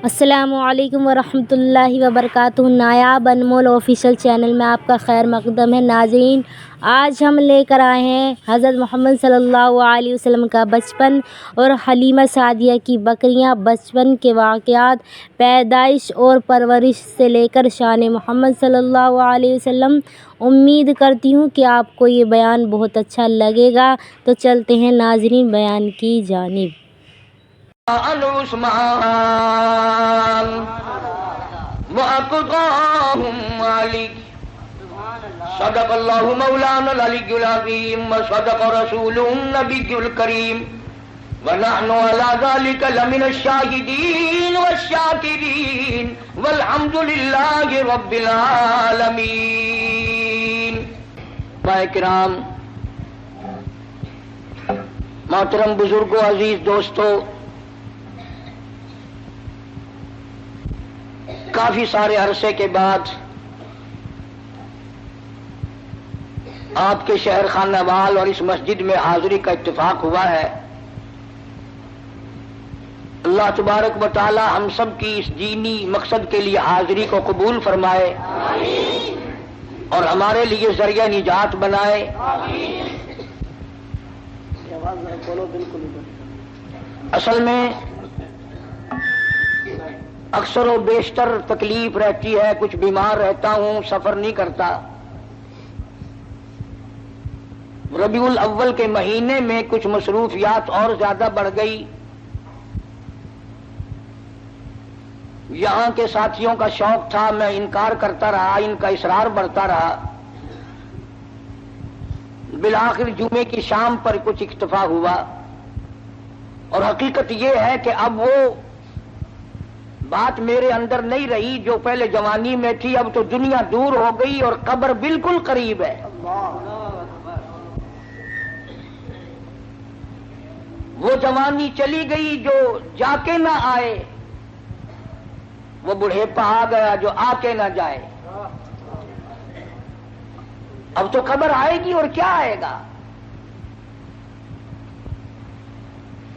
السلام علیکم ورحمۃ اللہ وبرکاتہ۔ نایاب انمول آفیشیل چینل میں آپ کا خیر مقدم ہے۔ ناظرین، آج ہم لے کر آئے ہیں حضرت محمد صلی اللہ علیہ وسلم کا بچپن اور حلیمہ سعدیہ کی بکریاں، بچپن کے واقعات، پیدائش اور پرورش سے لے کر شان محمد صلی اللہ علیہ وسلم۔ امید کرتی ہوں کہ آپ کو یہ بیان بہت اچھا لگے گا، تو چلتے ہیں ناظرین بیان کی جانب۔ عثمان وأقضاهم مالك صدق الله مولانا العلي العظيم وصدق رسوله النبي الكريم ونحن على ذلك لمن الشاهدين والشاكرين والحمد لله رب العالمين۔ کرام، محترم بزرگوں، عزیز دوستو، کافی سارے عرصے کے بعد آپ کے شہر خانہ وال اور اس مسجد میں حاضری کا اتفاق ہوا ہے۔ اللہ تبارک و تعالی ہم سب کی اس دینی مقصد کے لیے حاضری کو قبول فرمائے اور ہمارے لیے ذریعہ نجات بنائے۔ اصل میں اکثر و بیشتر تکلیف رہتی ہے، کچھ بیمار رہتا ہوں، سفر نہیں کرتا۔ ربیع الاول کے مہینے میں کچھ مصروفیات اور زیادہ بڑھ گئی۔ یہاں کے ساتھیوں کا شوق تھا، میں انکار کرتا رہا، ان کا اصرار بڑھتا رہا۔ بالآخر جمعے کی شام پر کچھ اکتفا ہوا، اور حقیقت یہ ہے کہ اب وہ بات میرے اندر نہیں رہی جو پہلے جوانی میں تھی۔ اب تو دنیا دور ہو گئی اور قبر بالکل قریب ہے۔ وہ جوانی چلی گئی جو جا کے نہ آئے، وہ بڑھیپا آ گیا جو آ کے نہ جائے۔ اب تو قبر آئے گی، اور کیا آئے گا؟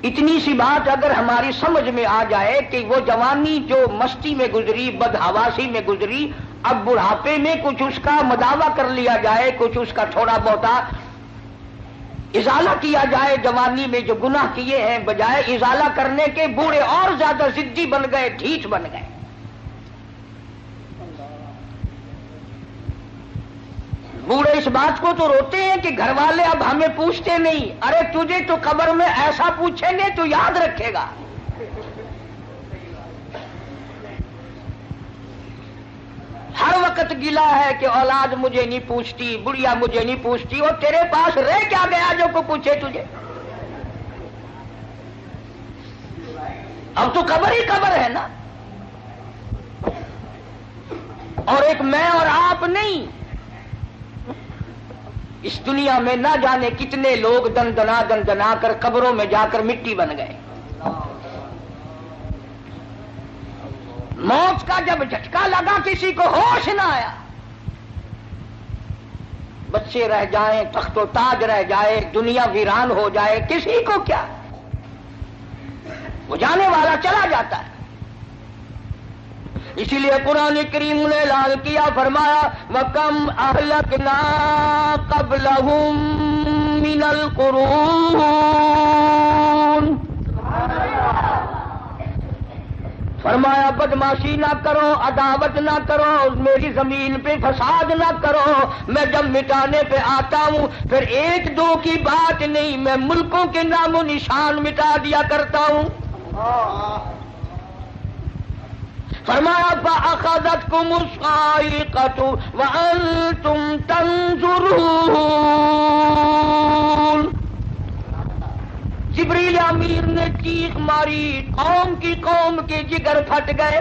اتنی سی بات اگر ہماری سمجھ میں آ جائے کہ وہ جوانی جو مستی میں گزری، بدحواسی میں گزری، اب بڑھاپے میں کچھ اس کا مداوع کر لیا جائے، کچھ اس کا تھوڑا بہتا ازالہ کیا جائے۔ جوانی میں جو گناہ کیے ہیں، بجائے ازالہ کرنے کے بوڑھے اور زیادہ ضدی بن گئے، ڈھیٹ بن گئے۔ بوڑھے اس بات کو تو روتے ہیں کہ گھر والے اب ہمیں پوچھتے نہیں۔ ارے تجھے تو قبر میں ایسا پوچھیں گے تو یاد رکھے گا۔ ہر وقت گلا ہے کہ اولاد مجھے نہیں پوچھتی، بڑھیا مجھے نہیں پوچھتی، اور تیرے پاس رہ کیا گیا جو کو پوچھے تجھے؟ اب تو قبر ہی قبر ہے نا، اور ایک میں اور آپ نہیں۔ اس دنیا میں نہ جانے کتنے لوگ دندنا کر قبروں میں جا کر مٹی بن گئے۔ موت کا جب جھٹکا لگا کسی کو ہوش نہ آیا۔ بچے رہ جائیں، تخت و تاج رہ جائے، دنیا ویران ہو جائے، کسی کو کیا؟ وہ جانے والا چلا جاتا ہے۔ اسی لیے قرآن کریم نے اعلان کیا، فرمایا وَكَمْ أَهْلَكْنَا قَبْلَهُمْ مِنَ الْقُرُونِ۔ فرمایا بدماشی نہ کرو، عداوت نہ کرو، میری زمین پہ فساد نہ کرو۔ میں جب مٹانے پہ آتا ہوں پھر ایک دو کی بات نہیں، میں ملکوں کے نام و نشان مٹا دیا کرتا ہوں۔ فرمایا فَأَخَذَتْكُمُ الصَّاعِقَةُ وَأَنْتُمْ تَنْظُرُونَ۔ جبریل امیر نے چیخ ماری، قوم کے جگر پھٹ گئے۔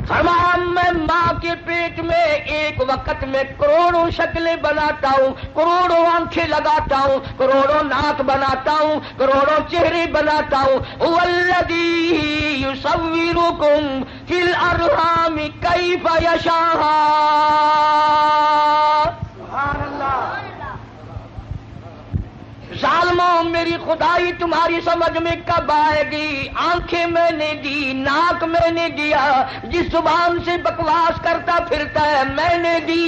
فرمایا میں ماں کے پیٹ میں ایک وقت میں کروڑوں شکلیں بناتا ہوں، کروڑوں آنکھیں لگاتا ہوں، کروڑوں ناک بناتا ہوں، کروڑوں چہرے بناتا ہوں۔ هو الذی یصورکم فی الارحام کیف یشاء۔ سبحان اللہ۔ ظالموں ظالموں میری خدائی تمہاری سمجھ میں کب آئے گی؟ آنکھیں میں نے دی، ناک میں نے دیا، جس زبان سے بکواس کرتا پھرتا ہے میں نے دی۔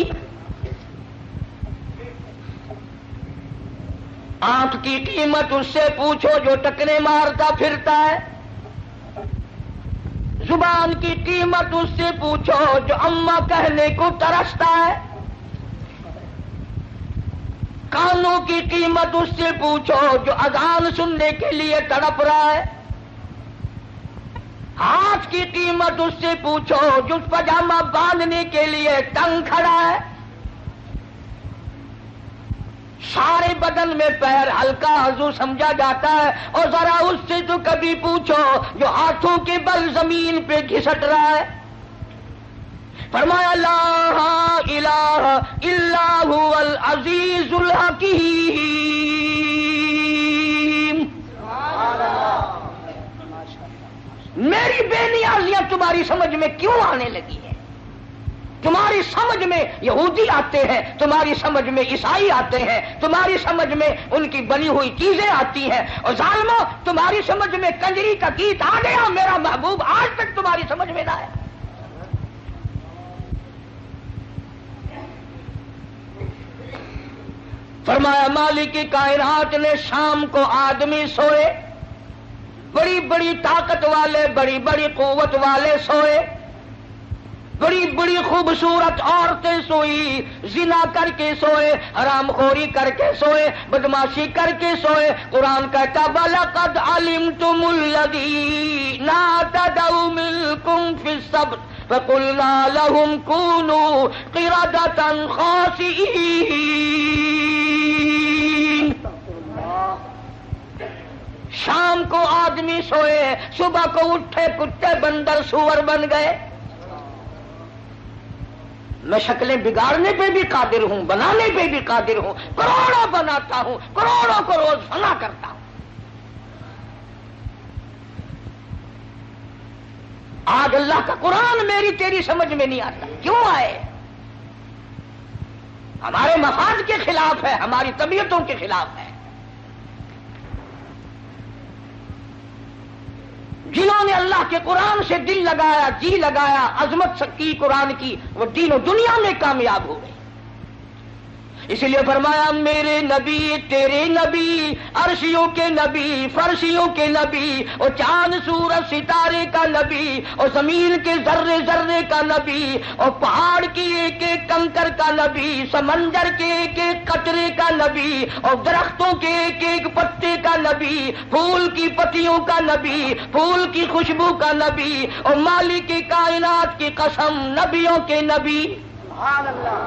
آنکھ کی قیمت اس سے پوچھو جو ٹکنے مارتا پھرتا ہے، زبان کی قیمت اس سے پوچھو جو اماں کہنے کو ترستا ہے، کانوں کی قیمت اس سے پوچھو جو اذان سننے کے لیے تڑپ رہا ہے، ہاتھ کی قیمت اس سے پوچھو جو پاجامہ باندھنے کے لیے تنگ کھڑا ہے، سارے بدن میں پیر ہلکا عضو سمجھا جاتا ہے، اور ذرا اس سے تو کبھی پوچھو جو ہاتھوں کے بل زمین پہ گھسٹ رہا ہے۔ فرمایا لا الہ الا هو العزیز الحکیم۔ میری بے نیازیاں تمہاری سمجھ میں کیوں آنے لگی ہیں؟ تمہاری سمجھ میں یہودی آتے ہیں، تمہاری سمجھ میں عیسائی آتے ہیں، تمہاری سمجھ میں ان کی بنی ہوئی چیزیں آتی ہیں، اور ظالموں تمہاری سمجھ میں کنجری کا گیت آ گیا، میرا محبوب آج تک تمہاری سمجھ میں نہ آیا۔ فرمایا مالک کائنات نے شام کو آدمی سوئے، بڑی بڑی طاقت والے، بڑی بڑی قوت والے سوئے، بڑی بڑی خوبصورت عورتیں سوئی، زنا کر کے سوئے، حرام خوری کر کے سوئے، بدماشی کر کے سوئے۔ قرآن کہتا وَلَقَدْ عَلِمْتُمُ الَّذِينَ اعْتَدَوْا مِنكُمْ فِي السَّبْتِ فَقُلْنَا لَهُمْ كُونُوا قِرَدَةً خَاسِئِينَ۔ شام کو آدمی سوئے، صبح کو اٹھے کتے بندر سور بن گئے۔ میں شکلیں بگاڑنے پہ بھی قادر ہوں، بنانے پہ بھی قادر ہوں، کروڑوں بناتا ہوں، کروڑوں کو روز فنا کرتا ہوں۔ آج اللہ کا قرآن میری تیری سمجھ میں نہیں آتا، کیوں آئے؟ ہمارے مفاد کے خلاف ہے، ہماری طبیعتوں کے خلاف ہے۔ جنہوں نے اللہ کے قرآن سے دل لگایا، جی لگایا، عظمت کی قرآن کی، وہ دین و دنیا میں کامیاب ہو گئے۔ اس لیے فرمایا میرے نبی تیرے نبی، عرشیوں کے نبی، فرشیوں کے نبی، اور چاند سورج ستارے کا نبی، اور زمین کے ذرے ذرے کا نبی، اور پہاڑ کی ایک ایک کنکر کا نبی، سمندر کے ایک ایک قطرے کا نبی، اور درختوں کے ایک ایک پتے کا نبی، پھول کی پتیوں کا نبی، پھول کی خوشبو کا نبی، اور مالک کائنات کی قسم نبیوں کے نبی۔ سبحان اللہ۔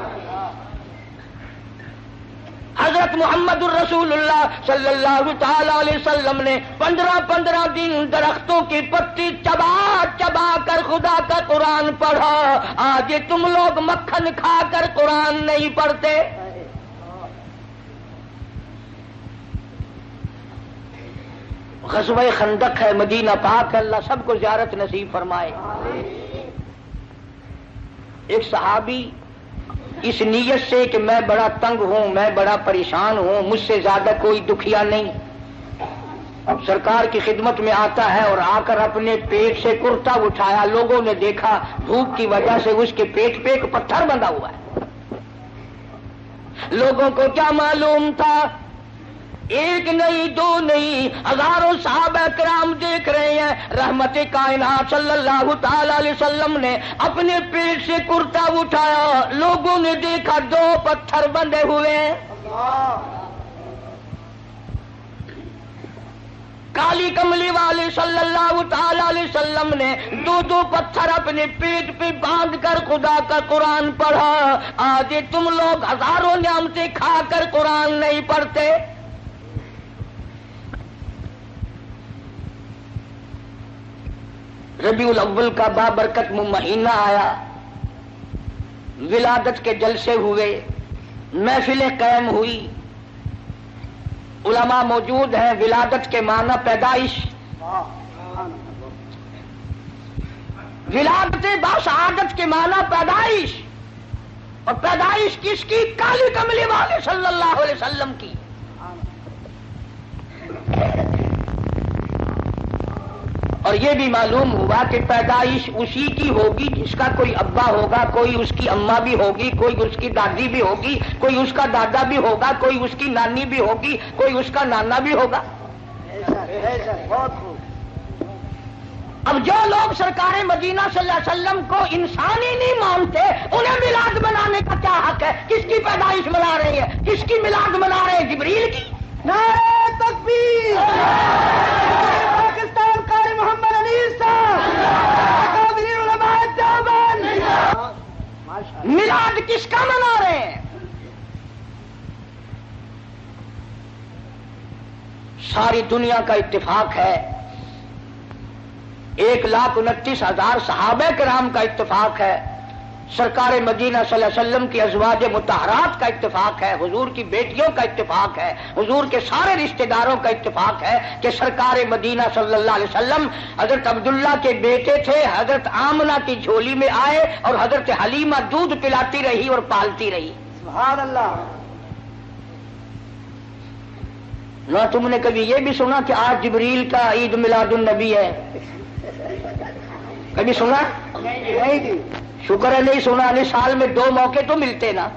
حضرت محمد الرسول اللہ صلی اللہ تعالی علیہ وسلم نے 15 دن درختوں کی پتی چبا چبا کر خدا کا قرآن پڑھا۔ آج تم لوگ مکھن کھا کر قرآن نہیں پڑھتے۔ غزوہ خندق ہے، مدینہ پاک ہے، اللہ سب کو زیارت نصیب فرمائے۔ ایک صحابی اس نیت سے کہ میں بڑا تنگ ہوں، میں بڑا پریشان ہوں، مجھ سے زیادہ کوئی دکھیا نہیں، سرکار کی خدمت میں آتا ہے اور آ کر اپنے پیٹ سے کرتا اٹھایا۔ لوگوں نے دیکھا بھوک کی وجہ سے اس کے پیٹ پہ ایک پتھر بندھا ہوا ہے۔ لوگوں کو کیا معلوم تھا؟ ایک نہیں، دو نہیں، ہزاروں صحابہ کرام دیکھ رہے ہیں۔ رحمت کائنات صلی اللہ تعالی علیہ وسلم نے اپنے پیٹ سے کرتا اٹھایا، لوگوں نے دیکھا 2 پتھر بندھے ہوئے ہیں۔ کالی کملی والے صلی اللہ تعالی علیہ وسلم نے 2 پتھر اپنے پیٹ پہ باندھ کر خدا کا قرآن پڑھا۔ آج تم لوگ ہزاروں نعمتیں کھا کر قرآن نہیں پڑھتے۔ ربیع الاول کا بابرکت مہینہ آیا، ولادت کے جلسے ہوئے، محفلیں قائم ہوئی، علماء موجود ہیں۔ ولادت کے معنی پیدائش، ولادت باسعادت کے معنی پیدائش، اور پیدائش کس کی؟ کالی کملی والے صلی اللہ علیہ وسلم کی۔ اور یہ بھی معلوم ہوا کہ پیدائش اسی کی ہوگی جس کا کوئی ابا ہوگا، کوئی اس کی اماں بھی ہوگی، کوئی اس کی دادی بھی ہوگی، کوئی اس کا دادا بھی ہوگا، کوئی اس کی نانی بھی ہوگی، کوئی اس کا نانا بھی ہوگا۔ اب جو لوگ سرکار مدینہ صلی اللہ علیہ وسلم کو انسان ہی نہیں مانتے، انہیں میلاد منانے کا کیا حق ہے؟ کس کی پیدائش منا رہے ہیں؟ کس کی میلاد منا رہے ہیں؟ جبریل کی؟ نعرہ تکبیر، پاکستان قاری محمد انیس صاحب، اکابرین علماء دیوبند۔ میلاد کس کا منا رہے ہیں؟ ساری دنیا کا اتفاق ہے، 1,29,000 صحابہ کرام کا اتفاق ہے، سرکار مدینہ صلی اللہ علیہ وسلم کی ازواج مطہرات کا اتفاق ہے، حضور کی بیٹیوں کا اتفاق ہے، حضور کے سارے رشتہ داروں کا اتفاق ہے کہ سرکار مدینہ صلی اللہ علیہ وسلم حضرت عبداللہ کے بیٹے تھے، حضرت آمنہ کی جھولی میں آئے اور حضرت حلیمہ دودھ پلاتی رہی اور پالتی رہی۔ سبحان اللہ۔ نہ تم نے کبھی یہ بھی سنا کہ آج جبریل کا عید میلاد النبی ہے؟ کبھی سنا؟ نہیں جی۔ شکر ہے نہیں سنا، نہیں سال میں 2 موقع تو ملتے نا۔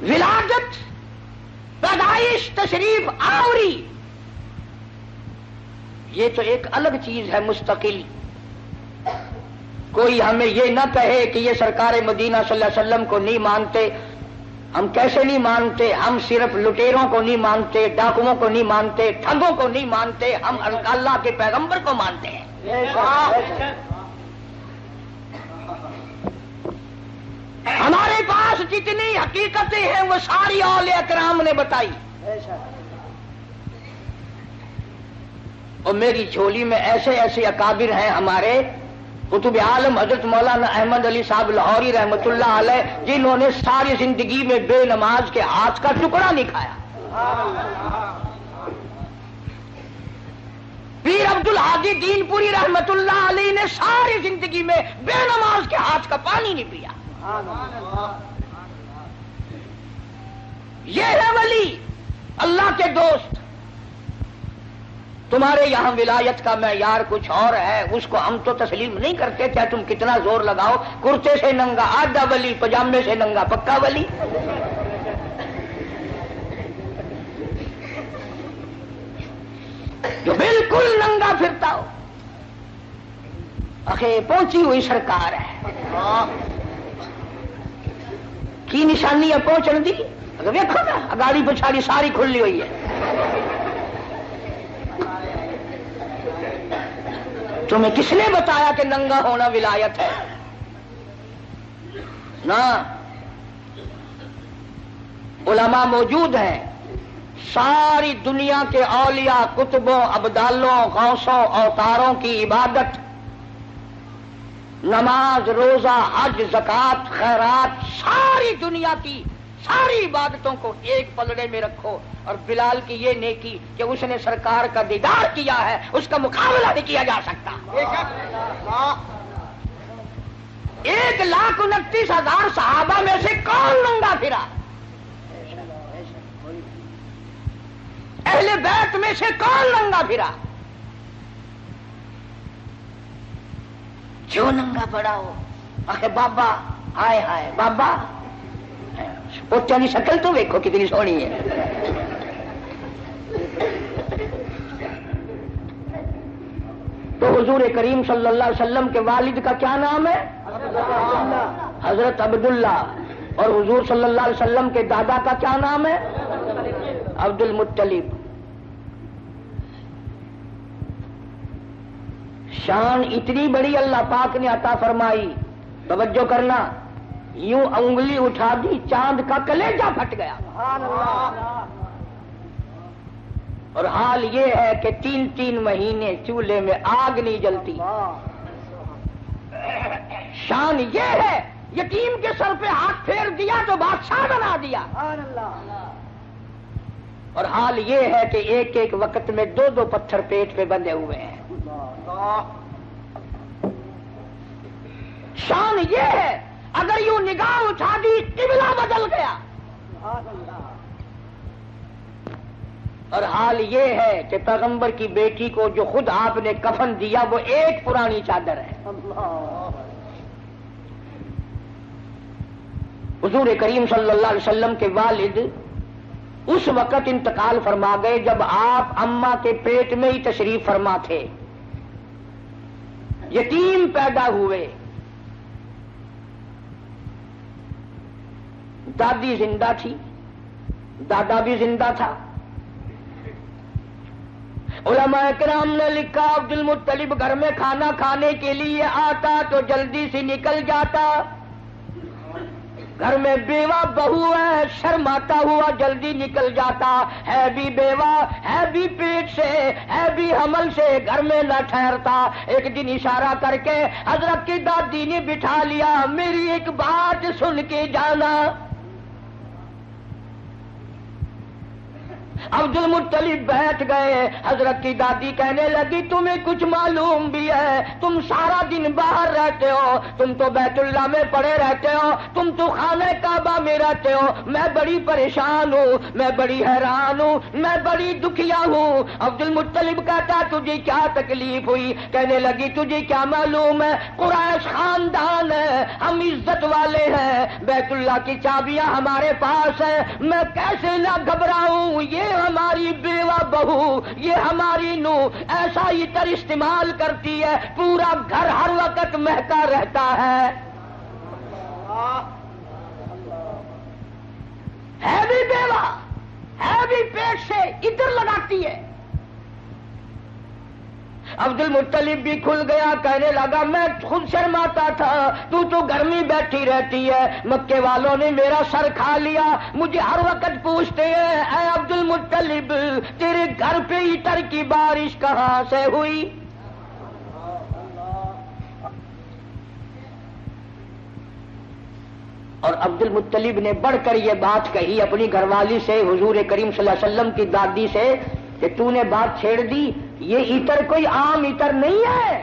ولادت، پیدائش، تشریف آوری، یہ تو ایک الگ چیز ہے مستقل۔ کوئی ہمیں یہ نہ کہے کہ یہ سرکار مدینہ صلی اللہ علیہ وسلم کو نہیں مانتے۔ ہم کیسے نہیں مانتے؟ ہم صرف لٹیروں کو نہیں مانتے، ڈاکوؤں کو نہیں مانتے، ٹھگوں کو نہیں مانتے، ہم اللہ کے پیغمبر کو مانتے ہیں۔ ہمارے پاس جتنی حقیقتیں ہیں وہ ساری اولیاء کرام نے بتائی، اور میری جھولی میں ایسے ایسے اکابر ہیں ہمارے قطب عالم حضرت مولانا احمد علی صاحب لاہوری رحمۃ اللہ علیہ، جنہوں نے ساری زندگی میں بے نماز کے ہاتھ کا ٹکڑا نہیں کھایا۔ پیر عبد الحادی دین پوری رحمۃ اللہ علیہ نے ساری زندگی میں بے نماز کے ہاتھ کا پانی نہیں پیا۔ یہ ہے ولی، اللہ کے دوست۔ تمہارے یہاں ولایت کا معیار کچھ اور ہے، اس کو ہم تو تسلیم نہیں کرتے، چاہے تم کتنا زور لگاؤ۔ کرتے سے ننگا آدھا ولی، پجامے سے ننگا پکا ولی۔ جو بالکل ننگا پھرتا ہو، اخے پہنچی ہوئی سرکار ہے کی نشانی ہے پہنچن دی۔ اگر دیکھو نا اگاڑی پچھاڑی ساری کھلی ہوئی ہے۔ تمہیں کس نے بتایا کہ ننگا ہونا ولایت ہے؟ نہ، علماء موجود ہیں، ساری دنیا کے اولیاء، کتبوں، ابدالوں، غوثوں، اوتاروں کی عبادت، نماز، روزہ، حج، زکوٰۃ، خیرات، ساری دنیا کی ساری عبادتوں کو ایک پلڑے میں رکھو، اور بلال کی یہ نیکی کہ اس نے سرکار کا دیدار کیا ہے، اس کا مقابلہ نہیں کیا جا سکتا۔ 1,29,000 صحابہ میں سے کون ننگا پھرا؟ اہل بیت میں سے کون ننگا پھرا؟ جو ننگا پڑا ہو، آخر بابا، ہائے ہائے بابا، بچوں کی شکل تو دیکھو کتنی سونی ہے۔ تو حضور کریم صلی اللہ علیہ وسلم کے والد کا کیا نام ہے؟ حضرت عبداللہ۔ اور حضور صلی اللہ علیہ وسلم کے دادا کا کیا نام ہے؟ عبد المطلب۔ شان اتنی بڑی اللہ پاک نے عطا فرمائی، توجہ کرنا، یوں انگلی اٹھا دی چاند کا کلیجہ پھٹ گیا۔ اور حال یہ ہے کہ 3 مہینے چولہے میں آگ نہیں جلتی۔ شان یہ ہے، یتیم کے سر پہ ہاتھ پھیر دیا تو بادشاہ بنا دیا۔ اور حال یہ ہے کہ ایک ایک وقت میں 2 پتھر پیٹ پہ بندھے ہوئے ہیں۔ شان یہ ہے، اگر یوں نگاہ اٹھا دی قبلہ بدل گیا۔ اور حال یہ ہے کہ پیغمبر کی بیٹی کو جو خود آپ نے کفن دیا وہ ایک پرانی چادر ہے. حضور کریم صلی اللہ علیہ وسلم کے والد اس وقت انتقال فرما گئے جب آپ اماں کے پیٹ میں ہی تشریف فرما تھے. یتیم پیدا ہوئے. دادی زندہ تھی، دادا بھی زندہ تھا. علماء کرام نے لکھا عبد المطلب گھر میں کھانا کھانے کے لیے آتا تو جلدی سے نکل جاتا. گھر میں بیوہ بہو ہے، شرماتا ہوا جلدی نکل جاتا. ہے بھی بیوہ، ہے بھی پیٹ سے، ہے بھی حمل سے، گھر میں نہ ٹھہرتا. ایک دن اشارہ کر کے حضرت کی دادی نے بٹھا لیا، میری ایک بات سن کے جانا. عبد المطلب بیٹھ گئے. حضرت کی دادی کہنے لگی تمہیں کچھ معلوم بھی ہے؟ تم سارا دن باہر رہتے ہو، تم تو بیت اللہ میں پڑے رہتے ہو، تم تو خانہ کعبہ میں رہتے ہو. میں بڑی پریشان ہوں، میں بڑی حیران ہوں، میں بڑی دکھیا ہوں. عبد المطلب کہتا تجھے کیا تکلیف ہوئی؟ کہنے لگی تجھے کیا معلوم ہے، قریش خاندان ہے، ہم عزت والے ہیں، بیت اللہ کی چابیاں ہمارے پاس ہیں، میں کیسے نہ گھبراؤں. یہ ہماری بیوہ بہو، یہ ہماری نو ایسا عطر استعمال کرتی ہے پورا گھر ہر وقت مہکا رہتا ہے. ہے بھی بیوہ، ہے بھی پیٹ سے، عطر لگاتی ہے. عبد المطلب بھی کھل گیا. کہنے لگا میں خود شرماتا تھا، تو گھر میں بیٹھی رہتی ہے. مکے والوں نے میرا سر کھا لیا، مجھے ہر وقت پوچھتے ہیں اے عبد المطلب تیرے گھر پہ عطر کی بارش کہاں سے ہوئی؟ اور عبد المطلب نے بڑھ کر یہ بات کہی اپنی گھر والی سے، حضور کریم صلی اللہ علیہ وسلم کی دادی سے، کہ تو نے بات چھیڑ دی. یہ عطر کوئی عام عطر نہیں ہے،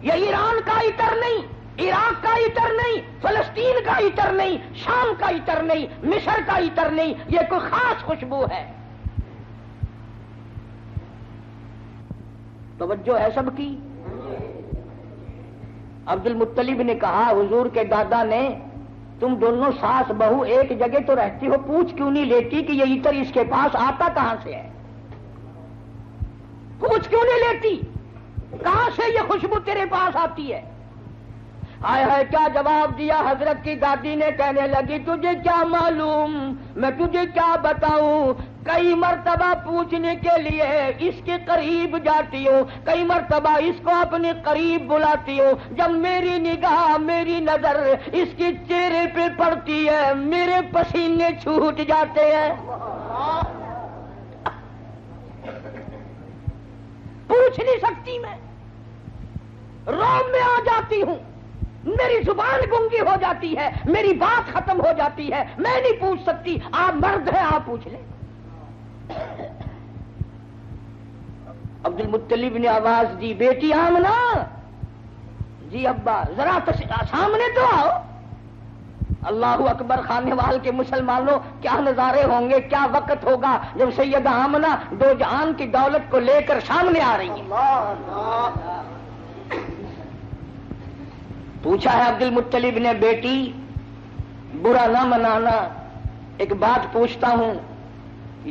یہ ایران کا عطر نہیں، عراق کا عطر نہیں، فلسطین کا عطر نہیں، شام کا عطر نہیں، مصر کا عطر نہیں، یہ کوئی خاص خوشبو ہے. توجہ ہے سب کی؟ عبد المطلب نے کہا حضور کے دادا نے تم دونوں ساس بہو ایک جگہ تو رہتی ہو، پوچھ کیوں نہیں لیتی کہ یہ عطر اس کے پاس آتا کہاں سے ہے؟ پوچھ کیوں نہیں لیتی کہاں سے یہ خوشبو تیرے پاس آتی ہے؟ ہائے ہائے کیا جواب دیا حضرت کی دادی نے. کہنے لگی تجھے کیا معلوم، میں تجھے کیا بتاؤں. کئی مرتبہ پوچھنے کے لیے اس کے قریب جاتی ہوں، کئی مرتبہ اس کو اپنے قریب بلاتی ہوں. جب میری نگاہ، میری نظر اس کے چہرے پہ پڑتی ہے میرے پسینے چھوٹ جاتے ہیں. پوچھ نہیں سکتی، میں روم میں آ جاتی ہوں، میری زبان گنگی ہو جاتی ہے، میری بات ختم ہو جاتی ہے، میں نہیں پوچھ سکتی. آپ مرد ہیں، آپ پوچھ لیں. عبد المطلب نے آواز دی بیٹی آمنہ. جی ابا ذرا سامنے تو آؤ. اللہ اکبر. خانے وال کے مسلمانوں کیا نظارے ہوں گے، کیا وقت ہوگا جب سیدہ آمنہ دو جہان کی دولت کو لے کر سامنے آ رہی ہیں. پوچھا ہے عبد المطلب نے بیٹی برا نہ منانا، ایک بات پوچھتا ہوں،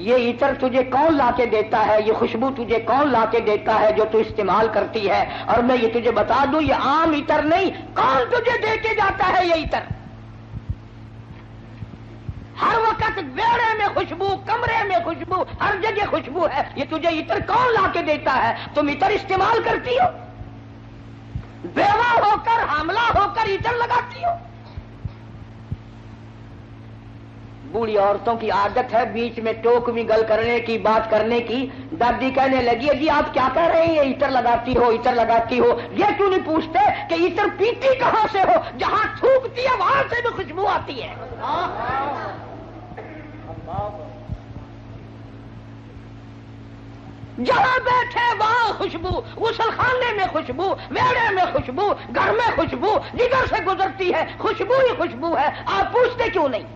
یہ عطر تجھے کون لا کے دیتا ہے، یہ خوشبو تجھے کون لا کے دیتا ہے جو تو استعمال کرتی ہے؟ اور میں یہ تجھے بتا دوں یہ عام عطر نہیں، کون تجھے دے کے جاتا ہے یہ عطر؟ ہر وقت بیڑے میں خوشبو، کمرے میں خوشبو، ہر جگہ خوشبو ہے. یہ تجھے عطر کون لا کے دیتا ہے؟ تم عطر استعمال کرتی ہو، بیوہ ہو کر حاملہ ہو کر عطر لگاتی ہو. بوڑھی عورتوں کی عادت ہے بیچ میں ٹوک بھی گل کرنے کی، بات کرنے کی. دادی کہنے لگی جی آپ کیا کہہ رہے ہیں، یہ عطر لگاتی ہو، عطر لگاتی ہو. یہ کیوں نہیں پوچھتے کہ عطر پیتی کہاں سے ہو؟ جہاں تھوکتی ہے وہاں سے بھی خوشبو آتی ہے. جہاں بیٹھے وہاں خوشبو، غسل خانے میں خوشبو، ویڑے میں خوشبو، گھر میں خوشبو، جدھر سے گزرتی ہے خوشبو ہی خوشبو ہے. آپ پوچھتے کیوں نہیں؟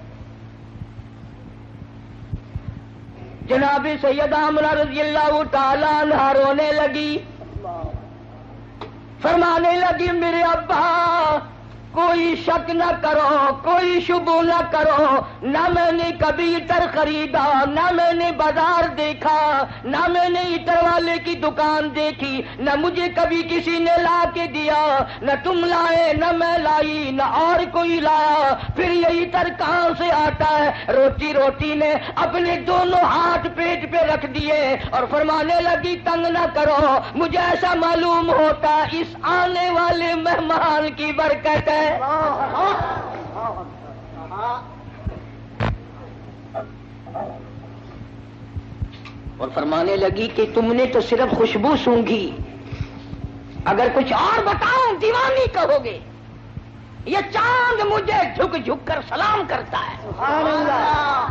جناب سیدہ آمنہ رضی اللہ تعالیٰ عنہا رونے لگی، فرمانے لگی میرے ابا کوئی شک نہ کرو، کوئی شبہ نہ کرو، نہ میں نے کبھی عطر خریدا، نہ میں نے بازار دیکھا، نہ میں نے عطر والے کی دکان دیکھی، نہ مجھے کبھی کسی نے لا کے دیا، نہ تم لائے نہ میں لائی نہ اور کوئی لایا، پھر یہ عطر کہاں سے آتا ہے؟ روتی روتی نے اپنے دونوں ہاتھ پیٹ پہ رکھ دیے اور فرمانے لگی تنگ نہ کرو، مجھے ایسا معلوم ہوتا اس آنے والے مہمان کی برکت ہے۔ اور فرمانے لگی کہ تم نے تو صرف خوشبو سونگھی، اگر کچھ اور بتاؤں دیوانی کہو گے۔ یہ چاند مجھے جھک جھک کر سلام کرتا ہے، سبحان اللہ۔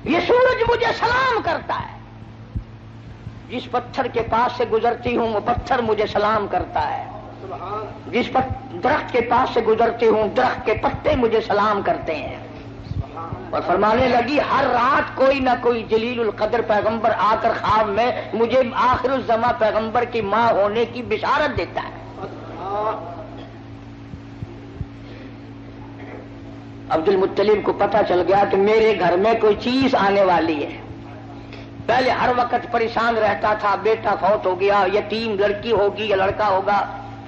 یہ سورج مجھے سلام کرتا ہے، جس پتھر کے پاس سے گزرتی ہوں وہ پتھر مجھے سلام کرتا ہے، جس پر درخت کے پاس سے گزرتے ہوں درخت کے پتے مجھے سلام کرتے ہیں۔ اور فرمانے لگی ہر رات کوئی نہ کوئی جلیل القدر پیغمبر آ کر خواب میں مجھے آخر الزماں پیغمبر کی ماں ہونے کی بشارت دیتا ہے۔ عبد المطلب کو پتہ چل گیا کہ میرے گھر میں کوئی چیز آنے والی ہے۔ پہلے ہر وقت پریشان رہتا تھا، بیٹا فوت ہو گیا، یتیم لڑکی ہوگی یا لڑکا ہوگا،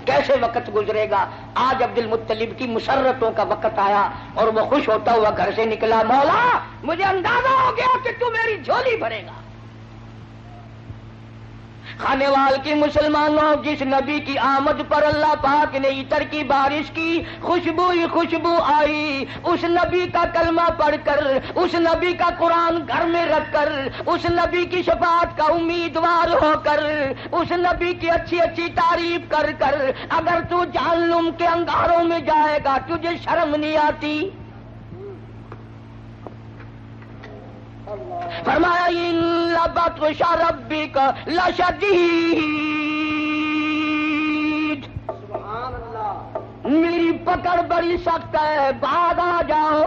کیسے وقت گزرے گا۔ آج عبد المطلب کی مسرتوں کا وقت آیا اور وہ خوش ہوتا ہوا گھر سے نکلا، مولا مجھے اندازہ ہو گیا کہ تو میری جھولی بھرے گا۔ کھانے وال کی مسلمانوں، جس نبی کی آمد پر اللہ پاک نے عطر کی بارش کی، خوشبو ہی خوشبو آئی، اس نبی کا کلمہ پڑھ کر، اس نبی کا قرآن گھر میں رکھ کر، اس نبی کی شفاعت کا امیدوار ہو کر، اس نبی کی اچھی اچھی تعریف کر کر اگر تو جہنم کے انگاروں میں جائے گا تجھے شرم نہیں آتی؟ فرمایا ان بطش ربک لشدید، سبحان اللہ، میری پکڑ بڑی سخت ہے، بعد آ جاؤ۔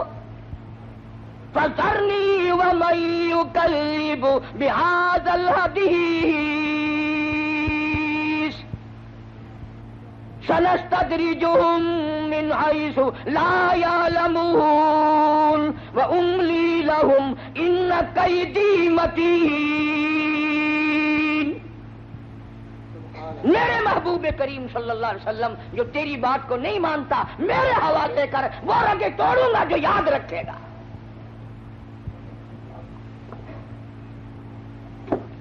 فذرنی ومن یکذب بہذا الحدیث سنستدرجهم من حيث لا يعلمون وأملي لهم إن كيدي متين۔ میرے محبوب کریم صلی اللہ علیہ وسلم جو تیری بات کو نہیں مانتا میرے حوالے کر، وہ رگیں توڑوں گا جو یاد رکھے گا۔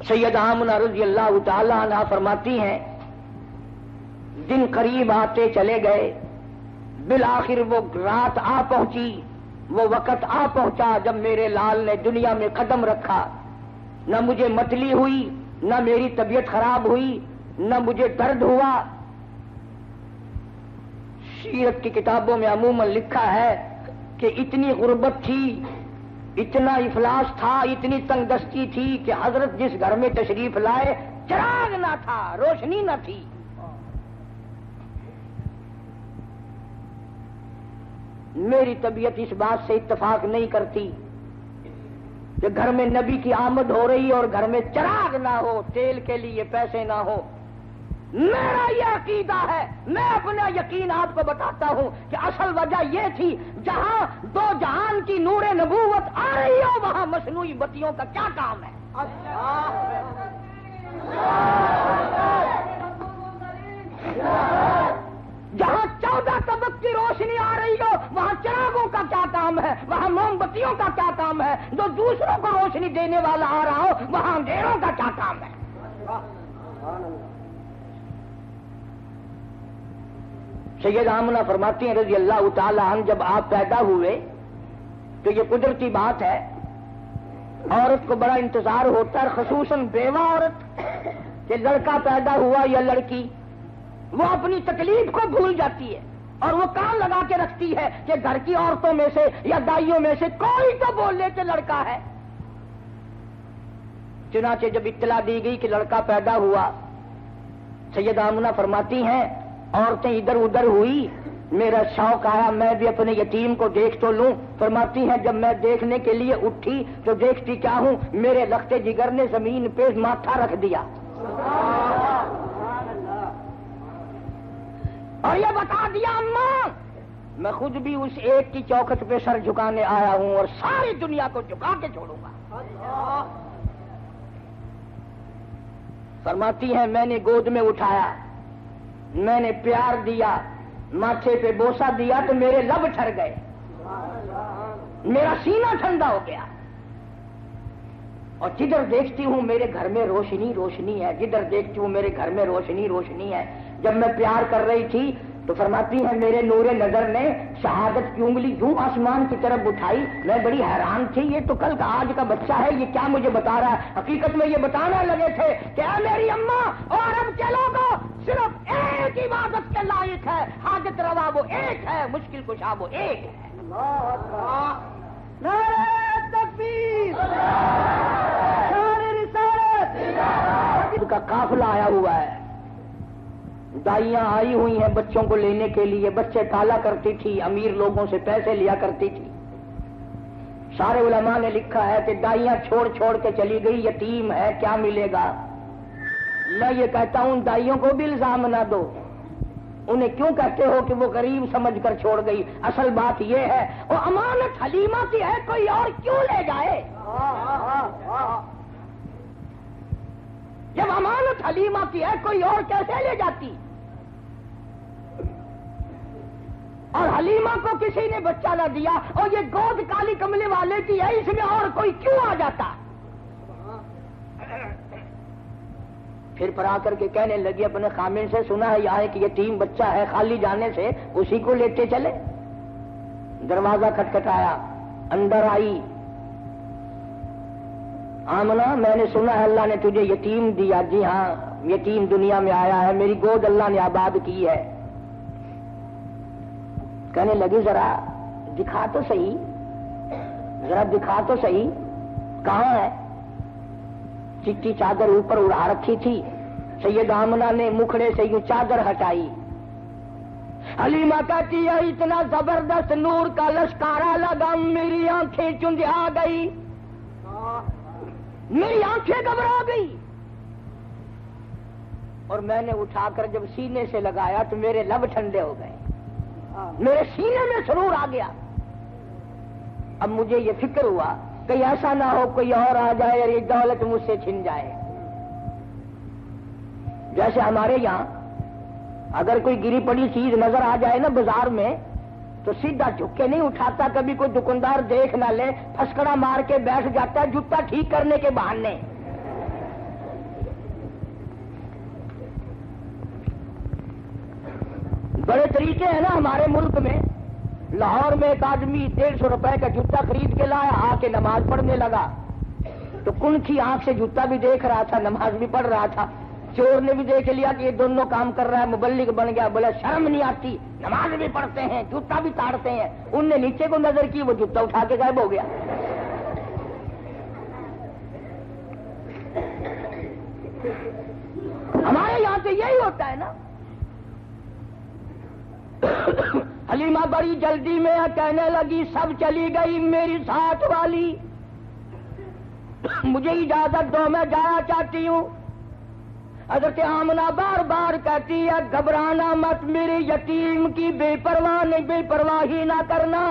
سیدہ آمنہ رضی اللہ تعالی عنہا فرماتی ہیں دن قریب آتے چلے گئے، بالآخر وہ رات آ پہنچی، وہ وقت آ پہنچا جب میرے لال نے دنیا میں قدم رکھا۔ نہ مجھے متلی ہوئی، نہ میری طبیعت خراب ہوئی، نہ مجھے درد ہوا۔ سیرت کی کتابوں میں عموماً لکھا ہے کہ اتنی غربت تھی، اتنا افلاس تھا، اتنی تنگ دستی تھی کہ حضرت جس گھر میں تشریف لائے چراغ نہ تھا، روشنی نہ تھی۔ میری طبیعت اس بات سے اتفاق نہیں کرتی کہ گھر میں نبی کی آمد ہو رہی اور گھر میں چراغ نہ ہو، تیل کے لیے پیسے نہ ہو۔ میرا یہ عقیدہ ہے، میں اپنا یقین آپ کو بتاتا ہوں کہ اصل وجہ یہ تھی جہاں دو جہان کی نور نبوت آ رہی ہو وہاں مصنوعی بتیوں کا کیا کام ہے؟ جہاں 14 طبق کی روشنی آ رہی ہو وہاں چراغوں کا کیا کام ہے، وہاں موم بتیوں کا کیا کام ہے؟ جو دوسروں کو روشنی دینے والا آ رہا ہو وہاں اندھیروں کا کیا کام ہے؟ سید آمنہ فرماتی ہیں رضی اللہ تعالی عنہ جب آپ پیدا ہوئے تو یہ قدرتی بات ہے، عورت کو بڑا انتظار ہوتا ہے، خصوصاً بیوہ عورت کہ لڑکا پیدا ہوا یا لڑکی، وہ اپنی تکلیف کو بھول جاتی ہے اور وہ کان لگا کے رکھتی ہے کہ گھر کی عورتوں میں سے یا دائیوں میں سے کوئی تو بول لے کہ لڑکا ہے۔ چنانچہ جب اطلاع دی گئی کہ لڑکا پیدا ہوا، سیدہ آمنہ فرماتی ہیں عورتیں ادھر ادھر ہوئی میرا شوق آیا میں بھی اپنے یتیم کو دیکھ تو لوں. فرماتی ہیں جب میں دیکھنے کے لیے اٹھی تو دیکھتی کیا ہوں, میرے لختے جگر نے زمین پہ ماتھا رکھ دیا اور یہ بتا دیا اماں میں خود بھی اس ایک کی چوکھٹ پہ سر جھکانے آیا ہوں اور ساری دنیا کو جھکا کے چھوڑوں گا. فرماتی ہیں میں نے گود میں اٹھایا, میں نے پیار دیا, ماتھے پہ بوسا دیا تو میرے لب ٹھر گئے, میرا سینہ ٹھنڈا ہو گیا. اور جدھر دیکھتی ہوں میرے گھر میں روشنی روشنی ہے, جدھر دیکھتی ہوں میرے گھر میں روشنی روشنی ہے. جب میں پیار کر رہی تھی تو فرماتی ہے میرے نور نظر نے شہادت کی انگلی یوں آسمان کی طرف اٹھائی. میں بڑی حیران تھی, یہ تو کل کا آج کا بچہ ہے, یہ کیا مجھے بتا رہا ہے. حقیقت میں یہ بتانا لگے تھے کہ اے میری اماں اور عرب کے لوگوں, صرف ایک عبادت کے لائق ہے, حاجت روا وہ ایک ہے, مشکل کشا وہ ایک ہے. نعرہ تکبیر, نعرہ رسالت. کا قافلہ آیا ہوا ہے, دائیاں آئی ہوئی ہیں بچوں کو لینے کے لیے. بچے کالا کرتی تھی, امیر لوگوں سے پیسے لیا کرتی تھی. سارے علماء نے لکھا ہے کہ دائیاں چھوڑ چھوڑ کے چلی گئی, یتیم ہے کیا ملے گا. میں یہ کہتا ہوں دائیوں کو بھی الزام نہ دو, انہیں کیوں کہتے ہو کہ وہ غریب سمجھ کر چھوڑ گئی. اصل بات یہ ہے وہ امانت حلیمہ کی ہے, کوئی اور کیوں لے جائے. جب امانت حلیمہ کی ہے کوئی اور کیسے لے جاتی. اور حلیمہ کو کسی نے بچہ نہ دیا, اور یہ گود کالی کملے والے کی ہے, اس میں اور کوئی کیوں آ جاتا. پھر پر آ کر کے کہنے لگی اپنے خامن سے, سنا ہے یہاں ایک یتیم بچہ ہے, خالی جانے سے اسی کو لیتے چلے. دروازہ کھٹکھٹایا, اندر آئی. آمنہ میں نے سنا ہے اللہ نے تجھے یتیم دیا. جی ہاں یتیم دنیا میں آیا ہے, میری گود اللہ نے آباد کی ہے. کہنے لگی ذرا دکھا تو صحیح, ذرا دکھا تو صحیح, کہاں ہے. چٹی چادر اوپر اڑا رکھی تھی. سید آمنہ نے مکھڑے سے یوں چادر ہٹائی. حلیمہ کہتی ہے اتنا زبردست نور کا لشکارا لگا, میری آنکھیں چندھا گئی, میری آنکھیں گھبرا گئی. اور میں نے اٹھا کر جب سینے سے لگایا تو میرے لب ٹھنڈے ہو گئے, میرے سینے میں سرور آ گیا. اب مجھے یہ فکر ہوا کہ ایسا نہ ہو کوئی اور آ جائے اور یہ دولت مجھ سے چھن جائے. جیسے ہمارے یہاں اگر کوئی گری پڑی چیز نظر آ جائے نا بازار میں تو سیدھا جھک کے نہیں اٹھاتا, کبھی کوئی دکاندار دیکھ نہ لے, پھسکڑا مار کے بیٹھ جاتا ہے جوتا ٹھیک کرنے کے بہانے. بڑے طریقے ہیں نا ہمارے ملک میں. لاہور میں ایک آدمی 150 روپے کا جوتا خرید کے لایا, آ کے نماز پڑھنے لگا تو کن کی آنکھ سے جوتا بھی دیکھ رہا تھا, نماز بھی پڑھ رہا تھا. چور نے بھی دیکھ لیا کہ یہ دونوں کام کر رہا ہے, مبلغ بن گیا. بولا شرم نہیں آتی, نماز بھی پڑھتے ہیں جوتا بھی تاڑتے ہیں. ان نے نیچے کو نظر کی, وہ جوتا اٹھا کے غائب ہو گیا. ہمارے یہاں تو یہی ہوتا ہے نا. حلیمہ بڑی جلدی میں کہنے لگی سب چلی گئی میری ساتھ والی, مجھے اجازت دو میں جانا چاہتی ہوں. حضرت آمنہ بار بار کہتی ہے گھبرانا مت, میرے یتیم کی بے پرواہی نہ کرنا,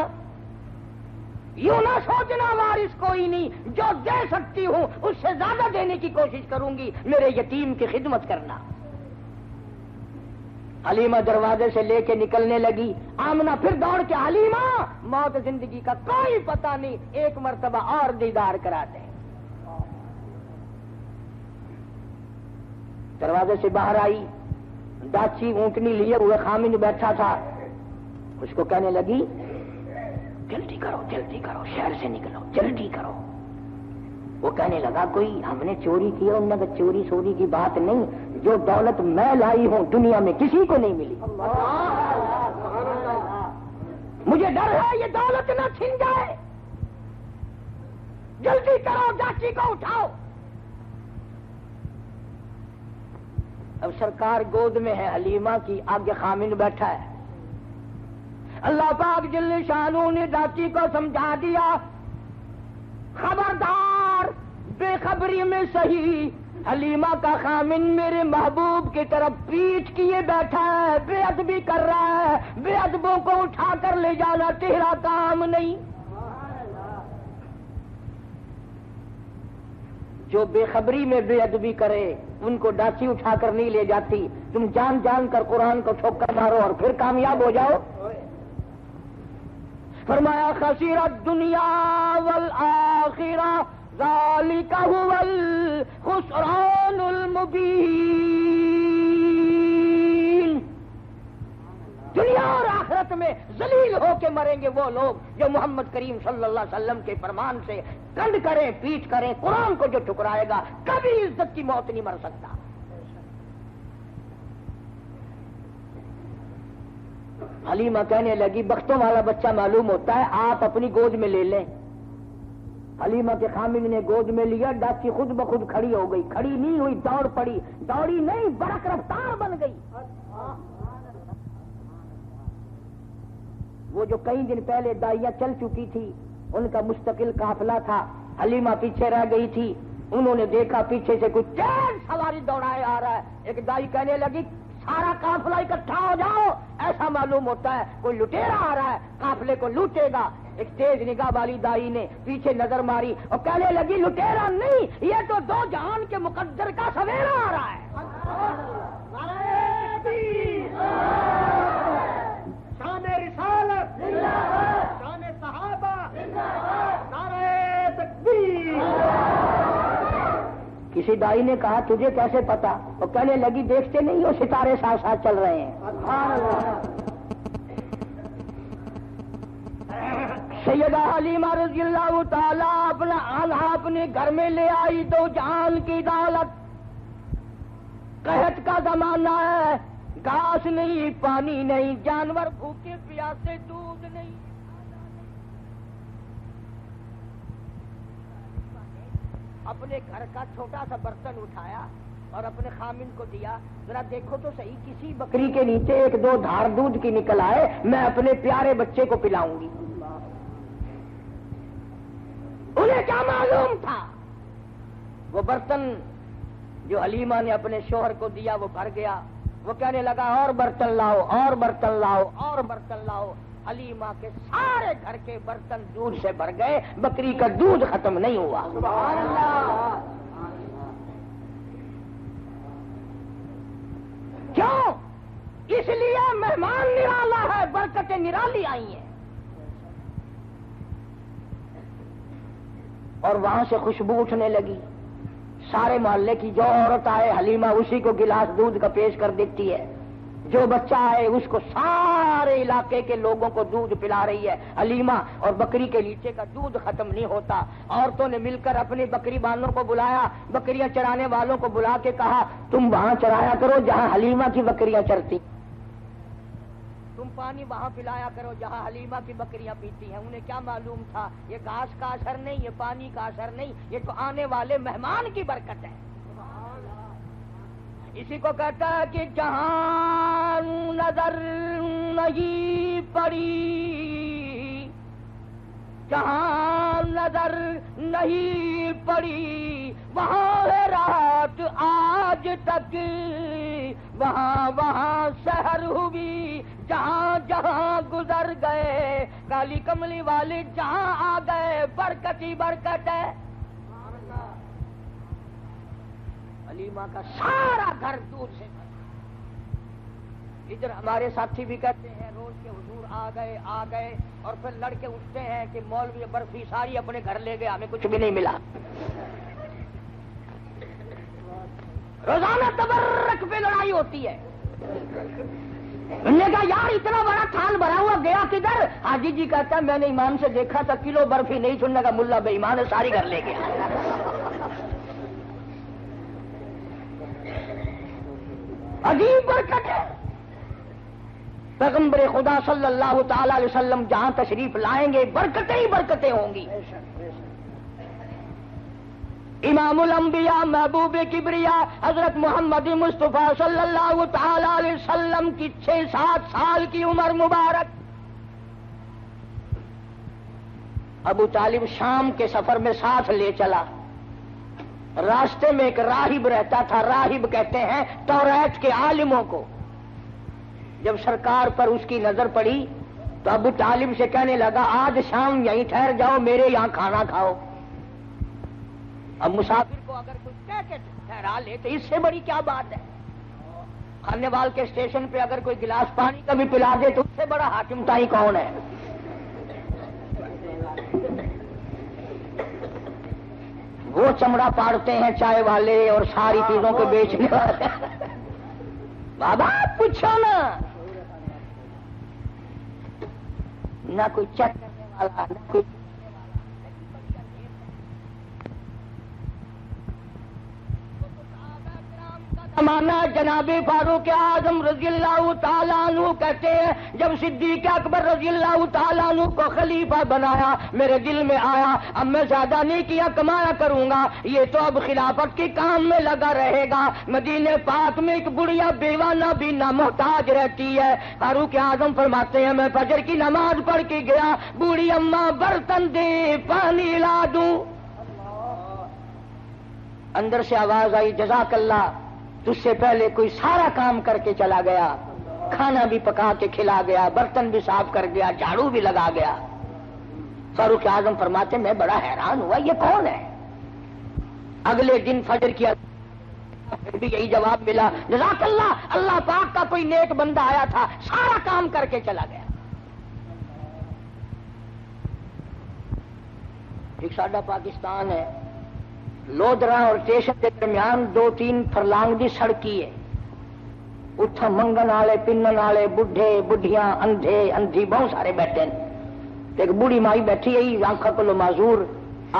یوں نہ سوچنا وارث کوئی نہیں, جو دے سکتی ہوں اس سے زیادہ دینے کی کوشش کروں گی, میرے یتیم کی خدمت کرنا. حلیمہ دروازے سے لے کے نکلنے لگی. آمنہ پھر دوڑ کے حلیمہ موت زندگی کا کوئی پتہ نہیں, ایک مرتبہ اور دیدار کرا دیں. دروازے سے باہر آئی, داچی اونٹنی لیے ہوئے خامن بیٹھا تھا. اس کو کہنے لگی جلدی کرو شہر سے نکلو, جلدی کرو. وہ کہنے لگا کوئی ہم نے چوری کی, انہوں نے کہا چوری سوری کی بات نہیں, جو دولت میں لائی ہوں دنیا میں کسی کو نہیں ملی. مجھے ڈر ہے یہ دولت نہ چھن جائے, جلدی کرو, داچی کو اٹھاؤ. اب سرکار گود میں ہے حلیمہ کی, آگے خامن بیٹھا ہے. اللہ پاک جل شانہ نے ڈاچی کو سمجھا دیا، خبردار بے خبری میں صحیح، حلیمہ کا خامن میرے محبوب کی طرف پیٹھ کیے بیٹھا ہے، بے ادبی کر رہا ہے، بے ادبوں کو اٹھا کر لے جانا تیرا کام نہیں۔ جو بے خبری میں بے ادبی کرے ان کو ڈاچی اٹھا کر نہیں لے جاتی، تم جان جان کر قرآن کو ٹھوکر مارو اور پھر کامیاب ہو جاؤ۔ فرمایا خسر الدنیا والآخرہ ذالک هو الخسران المبین، دنیا اور آخرت میں ذلیل ہو کے مریں گے وہ لوگ جو محمد کریم صلی اللہ علیہ وسلم کے فرمان سے کنڈ کریں، پیٹ کریں، قرآن کو جو ٹھکرائے گا کبھی عزت کی موت نہیں مر سکتا۔ حلیمہ کہنے لگی بختوں والا بچہ معلوم ہوتا ہے، آپ اپنی گود میں لے لیں۔ حلیمہ کے خامن نے گود میں لیا، ڈاچی خود بخود کھڑی ہو گئی، کھڑی نہیں ہوئی، دوڑ پڑی، دوڑی نہیں برق رفتار بن گئی۔ وہ جو کئی دن پہلے دائیاں چل چکی تھی ان کا مستقل قافلہ تھا، حلیمہ پیچھے رہ گئی تھی، انہوں نے دیکھا پیچھے سے کوئی تیز سواری دوڑائے آ رہا ہے، ایک دائی کہنے لگی سارا قافلہ اکٹھا ہو جاؤ، ایسا معلوم ہوتا ہے کوئی لٹیرا آ رہا ہے، قافلے کو لوٹے گا۔ ایک تیز نگاہ والی دائی نے پیچھے نظر ماری اور کہنے لگی لٹیرا نہیں، یہ تو دو جہان کے مقدر کا سویرا آ رہا ہے۔ شان رسالت شان صحابہ نعرہ تکبیر۔ کسی دائی نے کہا تجھے کیسے پتا؟ اور کہنے لگی دیکھتے نہیں ہو ستارے ساتھ ساتھ چل رہے ہیں۔ سیدہ حلیمہ رضی اللہ تعالیٰ اپنا آلہ اپنے گھر میں لے آئی، دو جہان کی دولت۔ قحط کا زمانہ ہے، گھاس نہیں، پانی نہیں، جانور بھوکے پیاسے، دودھ نہیں۔ اپنے گھر کا چھوٹا سا برتن اٹھایا اور اپنے خامن کو دیا، ذرا دیکھو تو صحیح کسی بکری کے نیچے ایک دو دھار دودھ کی نکل آئے، میں اپنے پیارے بچے کو پلاؤں گی۔ انہیں کیا معلوم تھا؟ وہ برتن جو حلیمہ نے اپنے شوہر کو دیا وہ بھر گیا، وہ کہنے لگا اور برتن لاؤ، اور برتن لاؤ، اور برتن لاؤ۔ حلیمہ کے سارے گھر کے برتن دودھ سے بھر گئے، بکری کا دودھ ختم نہیں ہوا۔ سبحان اللہ۔ کیوں؟ اس لیے مہمان نرالا ہے، برکتیں نرالی آئی ہیں۔ اور وہاں سے خوشبو اٹھنے لگی، سارے محلے کی جو عورت آئے حلیمہ اسی کو گلاس دودھ کا پیش کر دیتی ہے، جو بچہ آئے اس کو سارے علاقے کے لوگوں کو دودھ پلا رہی ہے حلیمہ، اور بکری کے نیچے کا دودھ ختم نہیں ہوتا۔ عورتوں نے مل کر اپنی بکری بانوں کو بلایا، بکریاں چرانے والوں کو بلا کے کہا تم وہاں چرایا کرو جہاں حلیمہ کی بکریاں چرتی، تم پانی وہاں پلایا کرو جہاں حلیمہ کی بکریاں پیتی ہیں۔ انہیں کیا معلوم تھا یہ گھاس کا اثر نہیں، یہ پانی کا اثر نہیں، یہ تو آنے والے مہمان کی برکت ہے۔ اسی کو کہتا ہے کہ جہاں نظر نہیں پڑی، جہاں نظر نہیں پڑی وہاں ہے رات آج تک، وہاں وہاں سحر ہوئی، جہاں جہاں گزر گئے کالی کملی والے جہاں آ گئے، برکت ہی برکت ہے۔ حلیمہ کا سارا گھر دودھ سے بھرا۔ ادھر ہمارے ساتھی بھی کہتے ہیں روز کے حضور آ گئے اور پھر لڑکے اٹھتے ہیں کہ مولوی برفی ساری اپنے گھر لے گئے، ہمیں کچھ بھی نہیں ملا۔ روزانہ تبرک پہ لڑائی ہوتی ہے۔ انہوں نے کہا یار اتنا بڑا تھال بھرا ہوا گیا کدھر؟ حاجی جی کہتا ہے میں نے ایمان سے دیکھا تھا کلو برفی نہیں، سننے کا ملا بے ایمان ہے ساری گھر لے گیا۔ عجیب برکت ہے۔ پیغمبر خدا صلی اللہ تعالی علیہ وسلم جہاں تشریف لائیں گے برکتیں ہی برکتیں ہوں گی۔ امام الانبیاء محبوب کبریا حضرت محمد مصطفیٰ صلی اللہ تعالی علیہ وسلم کی 6-7 سال کی عمر مبارک، ابو طالب شام کے سفر میں ساتھ لے چلا. راستے میں ایک راہب رہتا تھا. راہب کہتے ہیں توریت کے عالموں کو. جب سرکار پر اس کی نظر پڑی تو ابو طالب سے کہنے لگا آج شام یہیں ٹھہر جاؤ, میرے یہاں کھانا کھاؤ. اب مسافر کو اگر کوئی کہہ کے ٹھہرا لے تو اس سے بڑی کیا بات ہے. کھانے وال کے اسٹیشن پہ اگر کوئی گلاس پانی کا بھی پلا دے تو اس سے بڑا حاکم تائی کون ہے. وہ چمڑا پاڑتے ہیں چائے والے اور ساری چیزوں کو بیچنے والے. بابا پوچھو نا, نہ کوئی چیک کرنے والا نہ کوئی. زمانہ جناب فاروق اعظم رضی اللہ تعالیٰ عنہ کہتے ہیں جب صدیق اکبر رضی اللہ تعالیٰ عنہ کو خلیفہ بنایا میرے دل میں آیا اب میں زیادہ نہیں کیا کمایا کروں گا, یہ تو اب خلافت کے کام میں لگا رہے گا. مدینے پاک میں ایک بڑھیا بیوانہ بھی نہ محتاج رہتی ہے. فاروق اعظم فرماتے ہیں میں فجر کی نماز پڑھ کے گیا, بوڑھی اماں برتن دے پانی لا دوں. اندر سے آواز آئی جزاک اللہ, تجھ سے پہلے کوئی سارا کام کر کے چلا گیا, کھانا بھی پکا کے کھلا گیا, برتن بھی صاف کر گیا, جھاڑو بھی لگا گیا. فاروق اعظم فرماتے میں بڑا حیران ہوا یہ کون ہے. اگلے دن فجر کیا پھر بھی یہی جواب ملا جزاک اللہ, اللہ پاک کا کوئی نیک بندہ آیا تھا سارا کام کر کے چلا گیا. ایک ساڈا پاکستان ہے, لودرا اور اسٹیشن کے درمیان 2-3 فرلانگ دی سڑکی ہے. اتھا منگن والے پنن والے بڈھے بڈھیاں اندھے اندھی بہت سارے بیٹھے ہیں. ایک بوڑھی مائی بیٹھی ہے آنکھا کو معذور,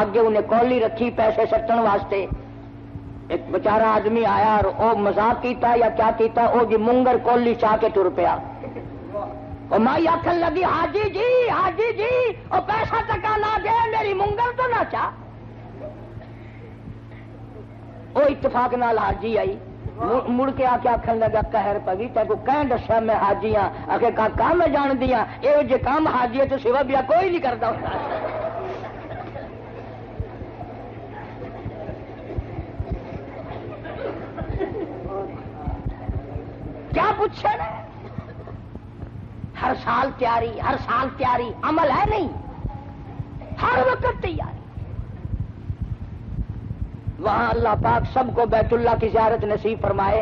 آگے انہیں کولی رکھی پیسے سٹن واسطے. ایک بیچارہ آدمی آیا اور او مذاق کیتا یا کیا کیتا, او جی منگر کولی چاہ کے ٹر پیا. اور مائی آخر لگی حاجی جی او پیسہ ٹکا نہ دے میری منگر تو نہ چاہ. وہ اتفاق نال حاجی آئی, مڑ کے آ کے آخر لگا قہر پوی تے کو کہیں دسیا میں حاجی ہاں. آخر کاکا میں جان دیا یہ جو کام حاجی ہے تو سوا بیا کوئی نہیں کرتا. کیا پوچھے نا, ہر سال تیاری عمل ہے نہیں, ہر وقت تیاری. وہاں اللہ پاک سب کو بیت اللہ کی زیارت نصیب فرمائے.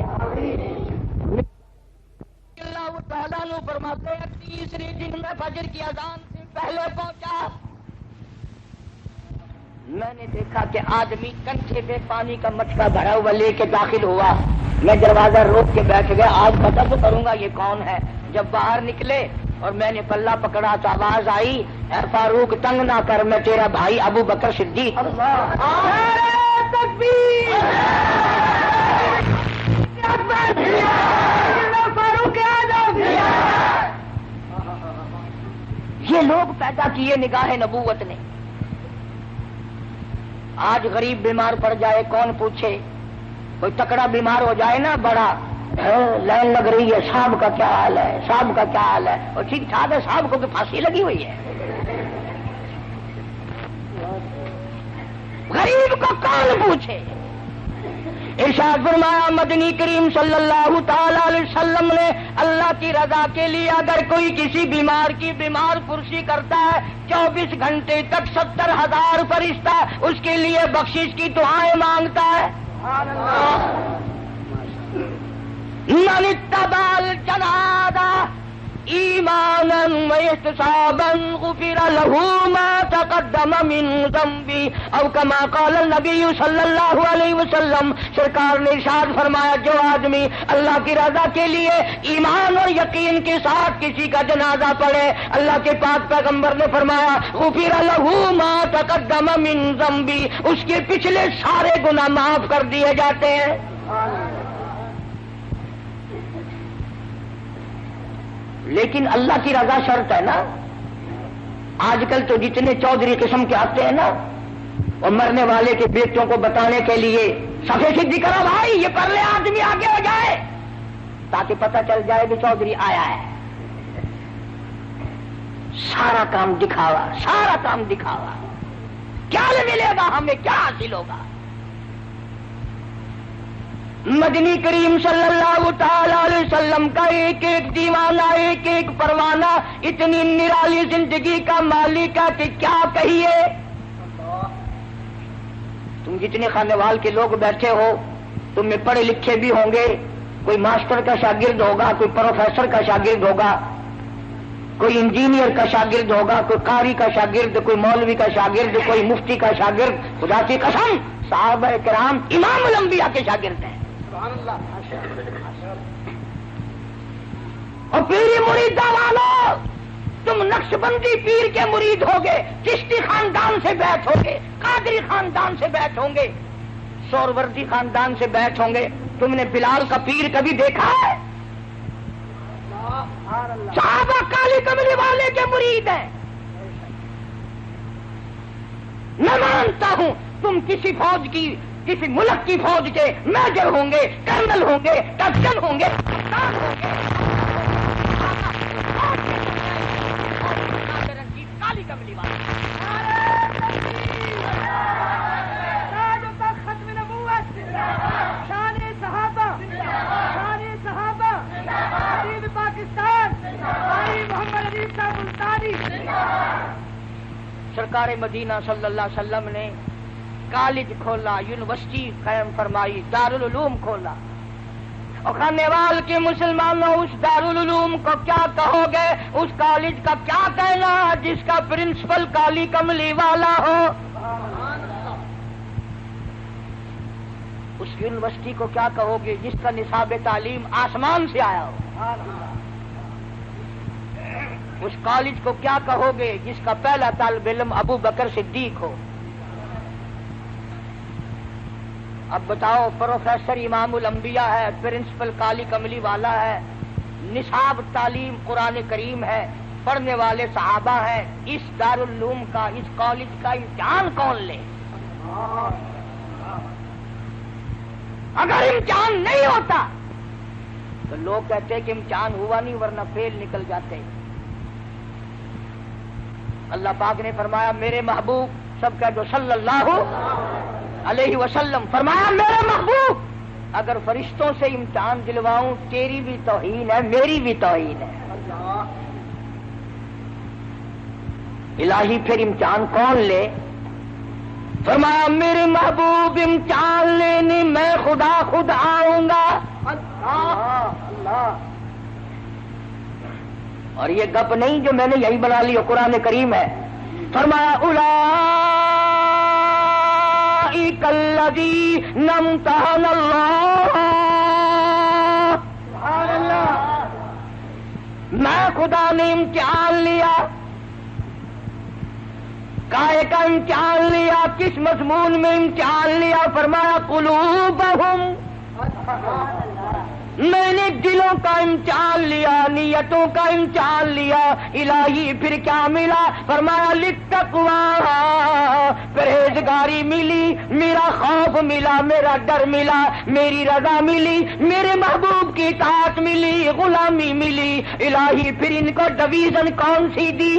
اللہ تعالیٰ نے فرماتے ہیں تیسرے دن میں فجر کی اذان سے پہلے پہنچا. میں نے دیکھا کہ آدمی کنٹھے پہ پانی کا مٹکا بھرا ہوا لے کے داخل ہوا. میں دروازہ روک کے بیٹھ گیا, آج پتہ تو کروں گا یہ کون ہے. جب باہر نکلے اور میں نے پلہ پکڑا تو آواز آئی اے فاروق تنگ نہ کر, میں تیرا بھائی ابو بکر صدیق. یہ لوگ پیدا کیے نگاہ نبوت نے. آج غریب بیمار پڑ جائے کون پوچھے, کوئی تکڑا بیمار ہو جائے نا بڑا لائن لگ رہی ہے, صاحب کا کیا حال ہے, اور ٹھیک ٹھاک ہے, صاحب کو پھانسی لگی ہوئی ہے. غریب کو کون پوچھے. ارشاد فرمایا مدنی کریم صلی اللہ تعالی علیہ وسلم نے اللہ کی رضا کے لیے اگر کوئی کسی بیمار کی بیمار پرسی کرتا ہے 24 گھنٹے تک 70,000 فرشتہ اس کے لیے بخشش کی دعائیں مانگتا ہے. من اتبع الجنازہ ایمانا واحتسابا غفر له ما تقدم من ذنبه او كما قال النبی صلی اللہ علیہ وسلم. سرکار نے ارشاد فرمایا جو آدمی اللہ کی رضا کے لیے ایمان اور یقین کے ساتھ کسی کا جنازہ پڑھے, اللہ کے پاک پیغمبر نے فرمایا غفر له ما تقدم من ذنبه, اس کے پچھلے سارے گناہ معاف کر دیے جاتے ہیں. لیکن اللہ کی رضا شرط ہے نا. آج کل تو جتنے چودھری قسم کے آتے ہیں نا, اور مرنے والے کے بیٹوں کو بتانے کے لیے صفے سیدھی کرو بھائی یہ پرلے آدمی آگے ہو جائے تاکہ پتہ چل جائے کہ چودھری آیا ہے. سارا کام دکھاوا، سارا کام دکھاوا. کیا ملے گا ہمیں، کیا حاصل ہوگا؟ مدنی کریم صلی اللہ تعالی علیہ وسلم کا ایک ایک دیوانہ، ایک ایک پروانہ، اتنی نرالی زندگی کا مالک ہے کہ کیا کہیے. تم جتنے خانے وال کے لوگ بیٹھے ہو، تم میں پڑھے لکھے بھی ہوں گے، کوئی ماسٹر کا شاگرد ہوگا، کوئی پروفیسر کا شاگرد ہوگا، کوئی انجینئر کا شاگرد ہوگا، کوئی قاری کا شاگرد، کوئی مولوی کا شاگرد، کوئی مفتی کا شاگرد. خدا کی قسم صحابہ کرام امام الانبیاء کے شاگرد ہیں. اور پیری مریدہ والو، تم نقش بندی پیر کے مرید ہوگے، چشتی خاندان سے بیعت ہوگے، قادری خاندان سے بیعت ہوں گے، سوروردی خاندان سے بیعت ہوں گے. تم نے بلال کا پیر کبھی دیکھا ہے؟ صحابہ کالی کملی والے کے مرید ہیں. میں مانتا ہوں تم کسی فوج کی، کسی ملک کی فوج کے میجر ہوں گے، کرنل ہوں گے، کیپٹن ہوں گے، کپتان ہوں گے. کالی کملی والے ختم نبوت، شان صحابہ، شان صحابہ، حبیب پاکستان بھائی محمد علی صاحب ملتانی. سرکار مدینہ صلی اللہ علیہ وسلم نے کالج کھولا، یونیورسٹی قائم فرمائی، دارالعلوم کھولا. اور خانے وال کے مسلمانوں، اس دارالعلوم کو کیا کہو گے؟ اس کالج کا کیا کہنا جس کا پرنسپل کالی کملی والا ہو؟ اس یونیورسٹی کو کیا کہو گے جس کا نصاب تعلیم آسمان سے آیا ہو؟ اس کالج کو کیا کہو گے جس کا پہلا طالب علم ابو بکر صدیق ہو؟ اب بتاؤ، پروفیسر امام الانبیاء ہے، پرنسپل کالی کملی والا ہے، نصاب تعلیم قرآن کریم ہے، پڑھنے والے صحابہ ہیں. اس دارالعلوم کا، اس کالج کا امتحان کون لے؟ اگر امتحان نہیں ہوتا تو لوگ کہتے کہ امتحان ہوا نہیں ورنہ فیل نکل جاتے. اللہ پاک نے فرمایا میرے محبوب، سب کا جو صلی اللہ علیہ وسلم، فرمایا میرے محبوب اگر فرشتوں سے امتحان دلواؤں تیری بھی توہین ہے، میری بھی توہین ہے. الہی پھر امتحان کون لے؟ فرمایا میرے محبوب امتحان لینے میں خدا خود آؤں گا. اور یہ گپ نہیں جو میں نے یہی بنا لی، قرآن کریم ہے. فرمایا اولئک الذین امتحن اللہ، میں خدا نے امتحان لیا. کائے کا امتحان لیا؟ کس مضمون میں امتحان لیا؟ فرمایا قلوبہم، میں نے دلوں کا امتحان لیا، نیتوں کا امتحان لیا. الہی پھر کیا ملا؟ فرمایا للتقوی، پرہیزگاری ملی، میرا خوف ملا، میرا ڈر ملا، میری رضا ملی، میرے محبوب کی اطاعت ملی، غلامی ملی. الہی پھر ان کو ڈویژن کون سی دی؟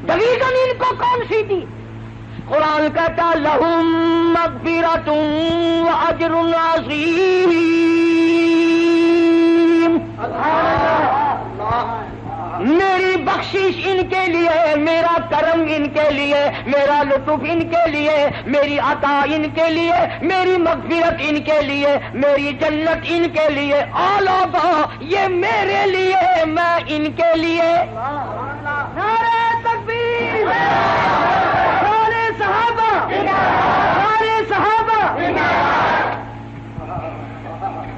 ڈویژن ان کو کون سی دی؟ قرآن کہتا لہم مغفرۃ واجر عظیم. میری بخشش ان کے لیے، میرا کرم ان کے لیے، میرا لطف ان کے لیے، میری عطا ان کے لیے، میری مغفرت ان کے لیے، میری جنت ان کے لیے. آل یہ میرے لیے، میں ان کے لیے. نعرہ تکبیر، سارے صحابہ، سارے صحابہ.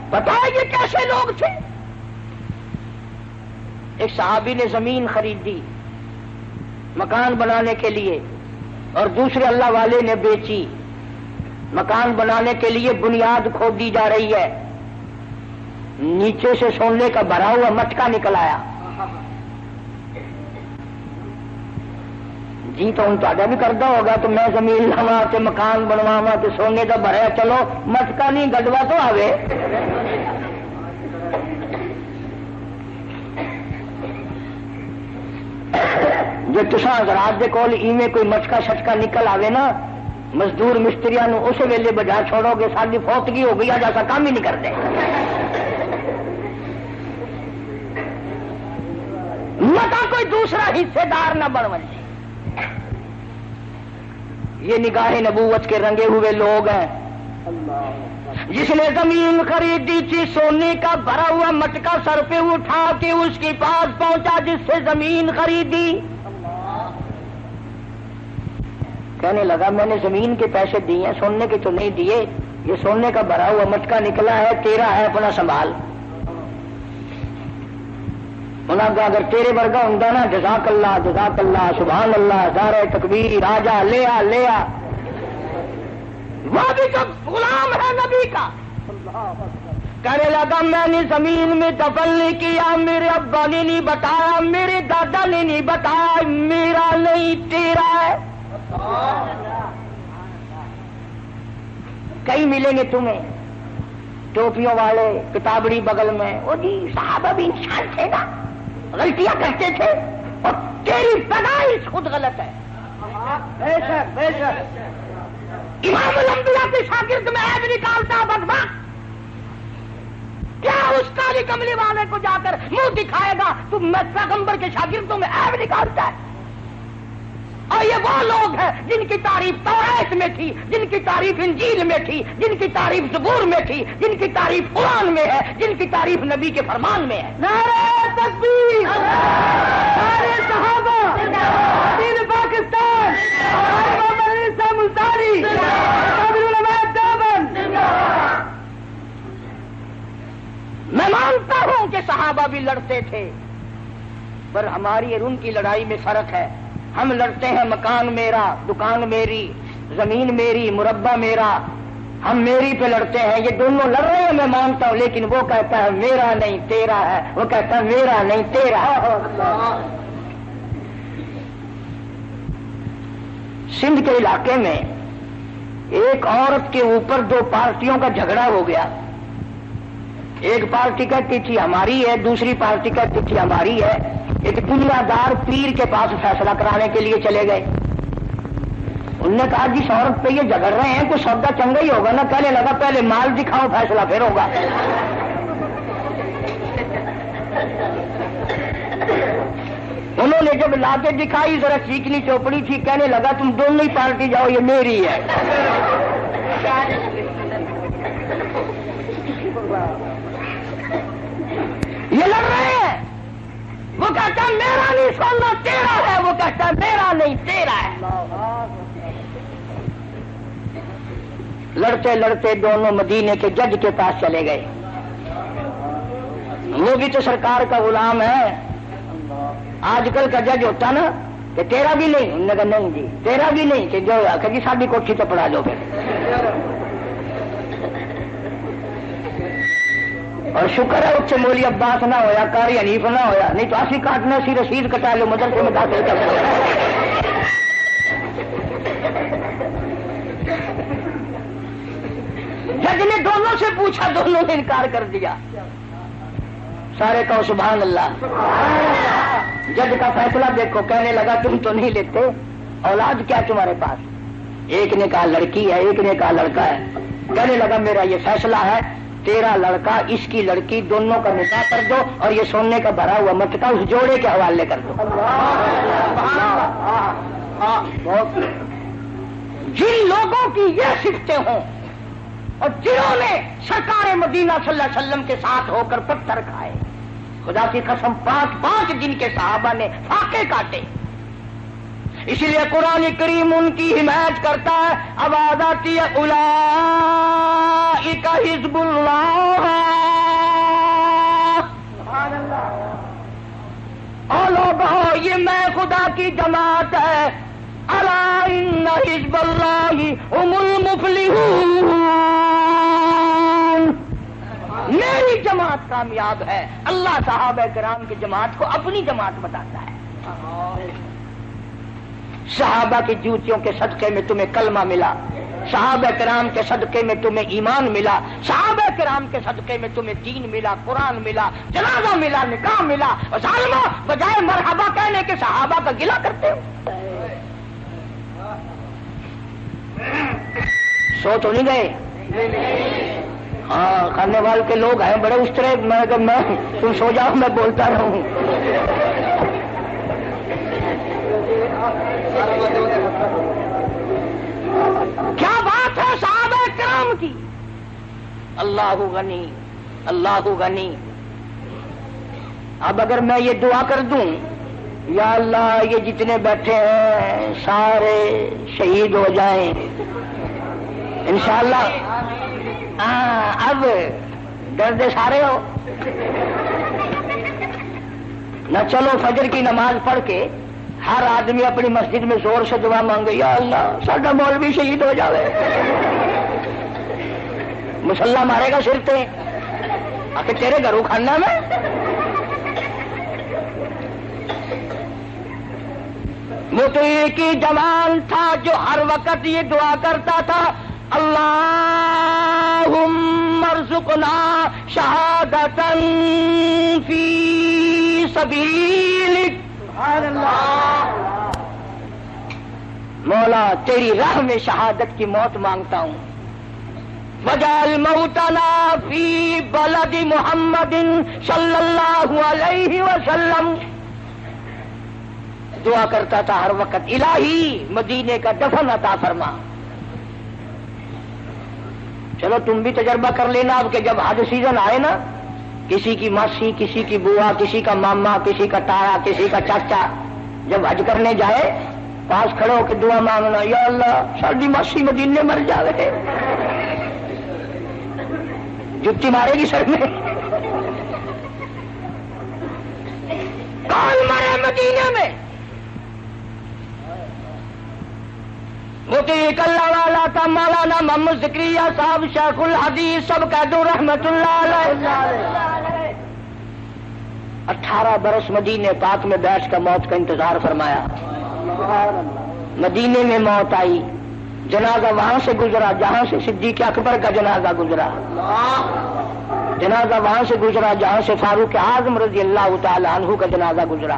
پتہ ہے یہ کیسے لوگ تھے؟ ایک صحابی نے زمین خریدی مکان بنانے کے لیے، اور دوسرے اللہ والے نے بیچی. مکان بنانے کے لیے بنیاد کھودی جا رہی ہے، نیچے سے سونے کا بھرا ہوا مٹکا نکل آیا. جی تو ہوں تا بھی کرتا ہوگا تو میں زمین لوا تے مکان بنواوا تے سونے کا بھریا، چلو مٹکا نہیں گڈوا تو آوے. جو تسا حضرات دے کول ایویں کوئی مچکا شچکا نکل آوے نا مزدور مستریاں نو اسی ویلے بجا چھوڑو گے ساری فوتگی ہو گئی جیسا کام ہی نہیں کرتے. متا کوئی دوسرا حصے دار نہ بن جائے. یہ نگاہ نبوت کے رنگے ہوئے لوگ ہیں. جس نے زمین خریدی تھی سونے کا بھرا ہوا مٹکا سر پہ اٹھا کے اس کے پاس پہنچا جس سے زمین خریدی. کہنے لگا میں نے زمین کے پیسے دیے سونے کے تو نہیں دیے, یہ سونے کا بھرا ہوا مٹکا نکلا ہے تیرا ہے اپنا سنبھال. انہوں نے اگر تیرے ورگا ہوں نا جزاک اللہ سبحان اللہ نعرہ تکبیر راجا لیا لیا. وہ بھی تو غلام ہے نبی کا. کہنے لگا میں نے زمین میں دفن نہیں کیا, میرے ابا نے نہیں بتایا, میرے دادا نے نہیں بتایا, میرا نہیں تیرا ہے. کئی ملیں گے تمہیں ٹوپیوں والے کتابڑی بغل میں, وہ جی صحابہ بھی انسان تھے نا, غلطیاں کرتے تھے اور تیری پیدائش خود غلط ہے. بے شک بے شک. امام الانبیاء کے شاگرد میں عیب نکالتا بدبخت, کیا اس کالی کملی والے کو جا کر منہ دکھائے گا تو میں پیغمبر کے شاگردوں میں عیب نکالتا ہے. اور یہ وہ لوگ ہیں جن کی تعریف توریت میں تھی, جن کی تعریف انجیل میں تھی, جن کی تعریف زبور میں تھی, جن کی تعریف قرآن میں ہے, جن کی تعریف نبی کے فرمان میں ہے. نعرہ تکبیر, نعرہ صحابہ, دین پاکستان, محمد علی صاحب ملتانی, قابل علماء دیوبند. میں مانتا ہوں کہ صحابہ بھی لڑتے تھے, پر ہماری اور ان کی لڑائی میں فرق ہے. ہم لڑتے ہیں مکان میرا, دکان میری, زمین میری, مربع میرا, ہم میری پہ لڑتے ہیں. یہ دونوں لڑ رہے ہیں میں مانتا ہوں, لیکن وہ کہتا ہے میرا نہیں تیرا ہے, وہ کہتا ہے میرا نہیں تیرا ہے. سندھ کے علاقے میں ایک عورت کے اوپر دو پارٹیوں کا جھگڑا ہو گیا. ایک پارٹی کہتی تھی ہماری ہے, دوسری پارٹی کہتی تھی ہماری ہے. ایک دنیا دار پیر کے پاس فیصلہ کرانے کے لیے چلے گئے. انہوں نے کہا جس عورت پہ یہ جھگڑ رہے ہیں کوئی سودا چنگا ہی ہوگا نا. کہنے لگا پہلے مال دکھاؤ فیصلہ پھر ہوگا. انہوں نے جب لا کے دکھائی ذرا چیکنی چوپڑی تھی, کہنے لگا تم دونوں ہی پارٹی جاؤ یہ میری ہے. یہ لڑ رہے ہیں, وہ کہتا ہے میرا نہیں سونا تیرا ہے, وہ کہتا ہے میرا نہیں تیرا ہے. لڑتے لڑتے دونوں مدینے کے جج کے پاس چلے گئے. وہ بھی تو سرکار کا غلام ہے. آج کل کا جج ہوتا نا کہ تیرا بھی نہیں, انہوں نے کہا نہیں جی تیرا بھی نہیں, کہ جو آخر جی ساری کوٹھی تو پڑھا لو پھر. اور شکر ہے اس سے مولی عباس نہ ہویا, قاری حنیف نہ ہویا, نہیں تو اسی کاٹنا سی رسید کٹا لو مدرسے میں داخل کر. جج نے دونوں سے پوچھا, دونوں نے انکار کر دیا. سارے کہو سبحان اللہ. جج کا فیصلہ دیکھو, کہنے لگا تم تو نہیں لیتے, اولاد کیا تمہارے پاس؟ ایک نے کہا لڑکی ہے, ایک نے کہا لڑکا ہے. کہنے لگا میرا یہ فیصلہ ہے, تیرا لڑکا اس کی لڑکی دونوں کا نکاح کر دو اور یہ سونے کا بھرا ہوا مٹکا اس جوڑے کے حوالے کر دو. جن لوگوں کی یہ صفتیں ہوں اور جنہوں نے سرکار مدینہ صلی اللہ علیہ وسلم کے ساتھ ہو کر پتھر کھائے, خدا کی قسم 5 دن کے صحابہ نے فاقے کاٹے. اس لیے قرآن کریم ان کی حمایت کرتا ہے. آواز آتی ہے اولئک حزب اللہ, اور لوگوں یہ میں خدا کی جماعت ہے. الا ان حزب اللہ هم المفلحون, میری جماعت کامیاب ہے. اللہ صحابہ کرام کی جماعت کو اپنی جماعت بتاتا ہے. صحابہ کی جوتیوں کے صدقے میں تمہیں کلمہ ملا, صحابہ کرام کے صدقے میں تمہیں ایمان ملا، صحابہ کرام کے صدقے میں تمہیں دین ملا، قرآن ملا، جنازہ ملا، نکاح ملا، اور ظالمو بجائے مرحبا کہنے کے صحابہ کا گلہ کرتے ہو. سو تو نہیں گئے؟ ہاں کھانے والے کے لوگ ہیں بڑے اس طرح. میں تم سو جاؤ میں بولتا رہوں. کیا بات ہے صحابہ کرام کی. اللہ غنی، اللہ غنی. اب اگر میں یہ دعا کر دوں یا اللہ یہ جتنے بیٹھے ہیں سارے شہید ہو جائیں انشاءاللہ. اب ڈرد سارے ہو نہ. چلو فجر کی نماز پڑھ کے ہر آدمی اپنی مسجد میں زور سے دعا مانگے یا اللہ ساڈا مولوی شہید ہو جاوے. مسلح مارے گا سر تے آ کے تیرے گھروں کھانا میں. مطیع کی جمال تھا جو ہر وقت یہ دعا کرتا تھا اللہم ارزقنا شہادتا فی سبیلک. مولا تیری راہ میں شہادت کی موت مانگتا ہوں. وجعل موتنا فی بلد محمد صلی اللہ علیہ وسلم. دعا کرتا تھا ہر وقت الہی مدینے کا دفن عطا فرما. چلو تم بھی تجربہ کر لینا اب کہ جب حج سیزن آئے نا کسی کی ماسی، کسی کی بوا، کسی کا ماما، کسی کا تایا، کسی کا چاچا جب حج کرنے جائے پاس کھڑے ہو کے دعا مانگنا یا اللہ ساری ماسی مدینے مر جاوے. جتی مارے گی سر میں. کون مرے مدینے میں؟ مطیع اللہ والا تھا مولانا محمد زکریا صاحب شیخ الحدیث سب کہہ دو رحمت اللہ علیہ. 18 برس مدینے پاک میں بیٹھ کر موت کا انتظار فرمایا. مدینے میں موت آئی، جنازہ وہاں سے گزرا جہاں سے صدیق اکبر کا جنازہ گزرا، جنازہ وہاں سے گزرا جہاں سے فاروق اعظم رضی اللہ تعالی عنہ کا جنازہ گزرا.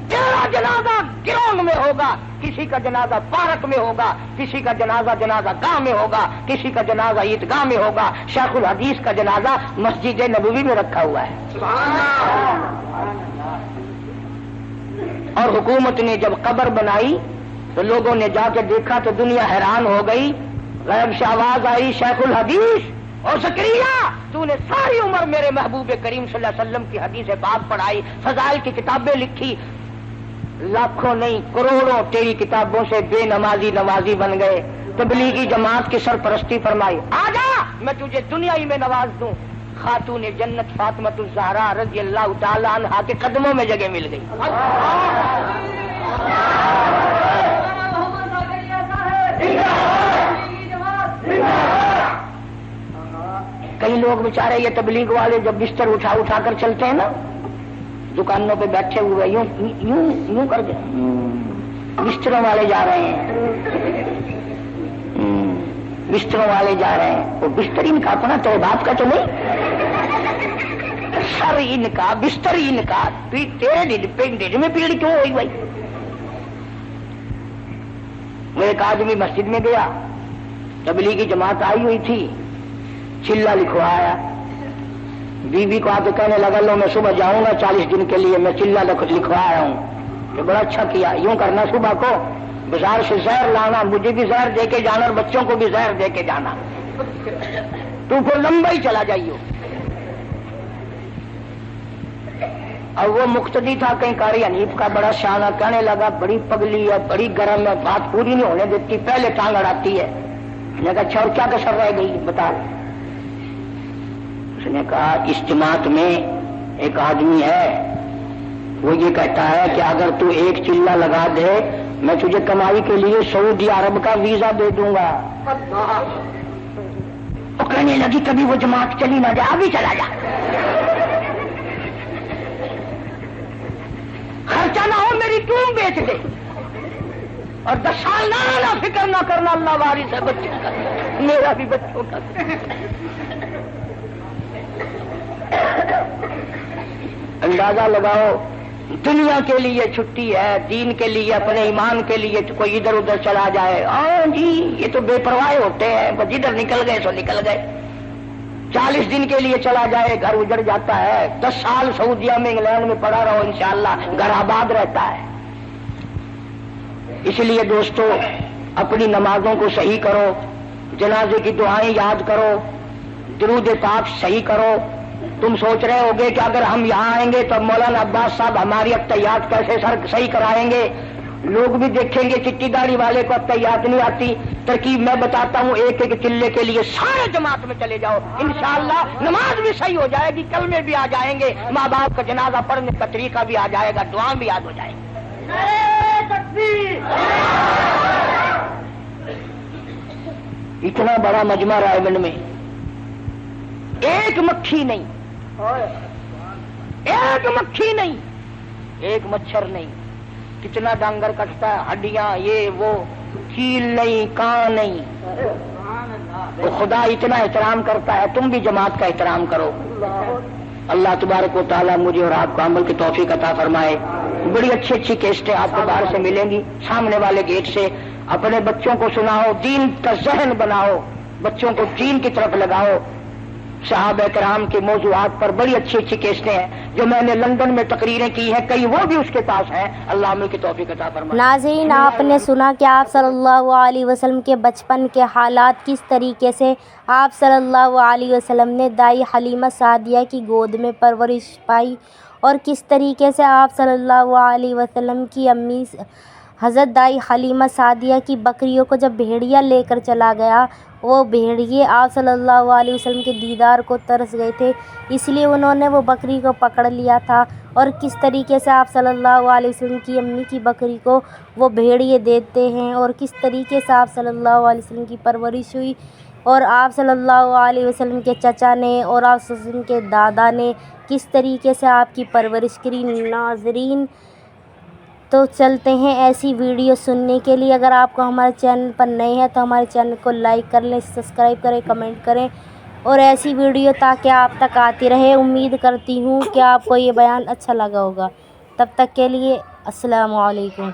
تیرا جنازہ گراؤنڈ میں ہوگا، کسی کا جنازہ پارک میں ہوگا، کسی کا جنازہ گاہ میں ہوگا، کسی کا جنازہ عیدگاہ میں ہوگا. شیخ الحدیث کا جنازہ مسجد نبوی میں رکھا ہوا ہے. اور حکومت نے جب قبر بنائی تو لوگوں نے جا کے دیکھا تو دنیا حیران ہو گئی. غیب سے آواز آئی شیخ الحدیث اور زکریا تو نے ساری عمر میرے محبوب کریم صلی اللہ علیہ وسلم کی حدیث پاک پڑھائی، فضائل کی کتابیں لکھی، لاکھوں نہیں کروڑوں تیری کتابوں سے بے نمازی نمازی بن گئے. تبلیغی جماعت کی سرپرستی فرمائی، آجا میں تجھے دنیائی میں نواز دوں. خاتون جنت فاطمۃ الزہرا رضی اللہ تعالی عنہا کے قدموں میں جگہ مل گئی. کئی لوگ بیچارے یہ تبلیغ والے جب بستر اٹھا اٹھا کر چلتے ہیں نا دکانوں پہ بیٹھے ہوئے یوں یوں یوں کر کے بستروں والے جا رہے ہیں، بستروں والے جا رہے ہیں. وہ بستر ان کا اپنا تو باپ کا تو نہیں، سر ان کا بستر ان کا. تیرے ڈیڈ میں پیڑ کیوں ہوئی بھائی؟ وہ ایک آدمی مسجد میں گیا، تبلیغی جماعت آئی ہوئی تھی، چلا لکھوایا. بیوی کو آ کے کہنے لگا لو میں صبح جاؤں گا 40 دن کے لیے، میں چلا لکھوا آیا ہوں. کہ بڑا اچھا کیا، یوں کرنا صبح کو بازار سے زہر لانا، مجھے بھی زہر دے کے جانا اور بچوں کو بھی زہر دے کے جانا، تو پھر لمبا ہی چلا جائیے. اور وہ مقتدی تھا کہیں قاری حنیف کا بڑا شانہ، کہنے لگا بڑی پگلی ہے، بڑی گرم ہے، بات پوری نہیں ہونے دیتی، پہلے ٹانگ اڑاتی ہے. میں نے کہا اچھا اور کیا کسر رہ گئی بتا. اس نے کہا اس جماعت میں ایک آدمی ہے وہ یہ کہتا ہے کہ اگر تو ایک چلہ لگا دے میں تجھے کمائی کے لیے سعودی عرب کا ویزا دے دوں گا. وہ کہنے لگی کبھی وہ جماعت چلی نہ جائے، ابھی چلا جا، خرچہ نہ ہو میری ٹوم بیچ دے. اور 10 سال نہ فکر نہ کرنا، اللہ وارث ہے بچوں کا، میرا بھی بچوں کا۔ اندازہ لگاؤ، دنیا کے لیے چھٹی ہے، دین کے لیے، اپنے ایمان کے لیے کوئی ادھر ادھر چلا جائے، ہاں جی یہ تو بے پرواہ ہوتے ہیں، بس جدھر نکل گئے سو نکل گئے۔ 40 دن کے لیے چلا جائے گھر اجڑ جاتا ہے، 10 سال سعودیہ میں انگلینڈ میں پڑا رہو انشاءاللہ گھر آباد رہتا ہے۔ اس لیے دوستو اپنی نمازوں کو صحیح کرو، جنازے کی دعائیں یاد کرو، درود پاک صحیح کرو۔ تم سوچ رہے ہوگے کہ اگر ہم یہاں آئیں گے تو مولانا عباس صاحب ہماری اقتیات کیسے صحیح کرائیں گے؟ لوگ بھی دیکھیں گے چٹی داڑھی والے کو اقتیات نہیں آتی۔ ترکیب میں بتاتا ہوں، ایک ایک چلے کے لیے سارے جماعت میں چلے جاؤ، انشاءاللہ نماز بھی صحیح ہو جائے گی، کلمے بھی آ جائیں گے، ماں باپ کا جنازہ پڑھنے کا طریقہ بھی آ جائے گا، دعا بھی یاد ہو جائے گی۔ اتنا بڑا مجمع رائے میں ایک مکھی نہیں، ایک مکھی نہیں، ایک مچھر نہیں، کتنا ڈانگر کٹتا ہے، ہڈیاں یہ وہ، کیل نہیں، کان نہیں، تو خدا اتنا احترام کرتا ہے، تم بھی جماعت کا احترام کرو۔ اللہ تبارک و تعالیٰ مجھے اور آپ کو عمل کی توفیق عطا فرمائے۔ بڑی اچھی اچھی کیسٹیں آپ کو باہر سے ملیں گی، سامنے والے گیٹ سے۔ اپنے بچوں کو سناؤ، دین کا ذہن بناؤ، بچوں کو دین کی طرف لگاؤ۔ صحابہ کرام کے موضوعات پر بڑی اچھی اچھی کیسٹیں ہیں جو میں نے لندن میں تقریریں کی ہیں، کئی وہ بھی اس کے پاس ہیں۔ اللہ عمل کی توفیق عطا فرمائے۔ ناظرین، آپ نے سنا کہ آپ صلی اللہ علیہ وسلم کے بچپن کے حالات، کس طریقے سے آپ صلی اللہ علیہ وسلم نے دائی حلیمہ سعدیہ کی گود میں پرورش پائی، اور کس طریقے سے آپ صلی اللہ علیہ وسلم کی امی حضرت دائی حلیمہ سعدیہ کی بکریوں کو جب بھیڑیا لے کر چلا گیا، وہ بھیڑیے آپ صلی اللہ علیہ وسلم کے دیدار کو ترس گئے تھے، اس لیے انہوں نے وہ بکری کو پکڑ لیا تھا، اور کس طریقے سے آپ صلی اللہ علیہ وسلم کی امی کی بکری کو وہ بھیڑیے دیتے ہیں، اور کس طریقے سے آپ صلی اللہ علیہ وسلم کی پرورش ہوئی، اور آپ صلی اللہ علیہ وسلم کے چچا نے اور آپ صلی اللہ علیہ وسلم کے دادا نے کس طریقے سے آپ کی پرورش کی۔ ناظرین، تو چلتے ہیں ایسی ویڈیو سننے کے لیے۔ اگر آپ کو ہمارے چینل پر نئے ہیں تو ہمارے چینل کو لائک کر لیں، سبسکرائب کریں، کمنٹ کریں، اور ایسی ویڈیو تاکہ آپ تک آتی رہے۔ امید کرتی ہوں کہ آپ کو یہ بیان اچھا لگا ہوگا۔ تب تک کے لیے السلام علیکم۔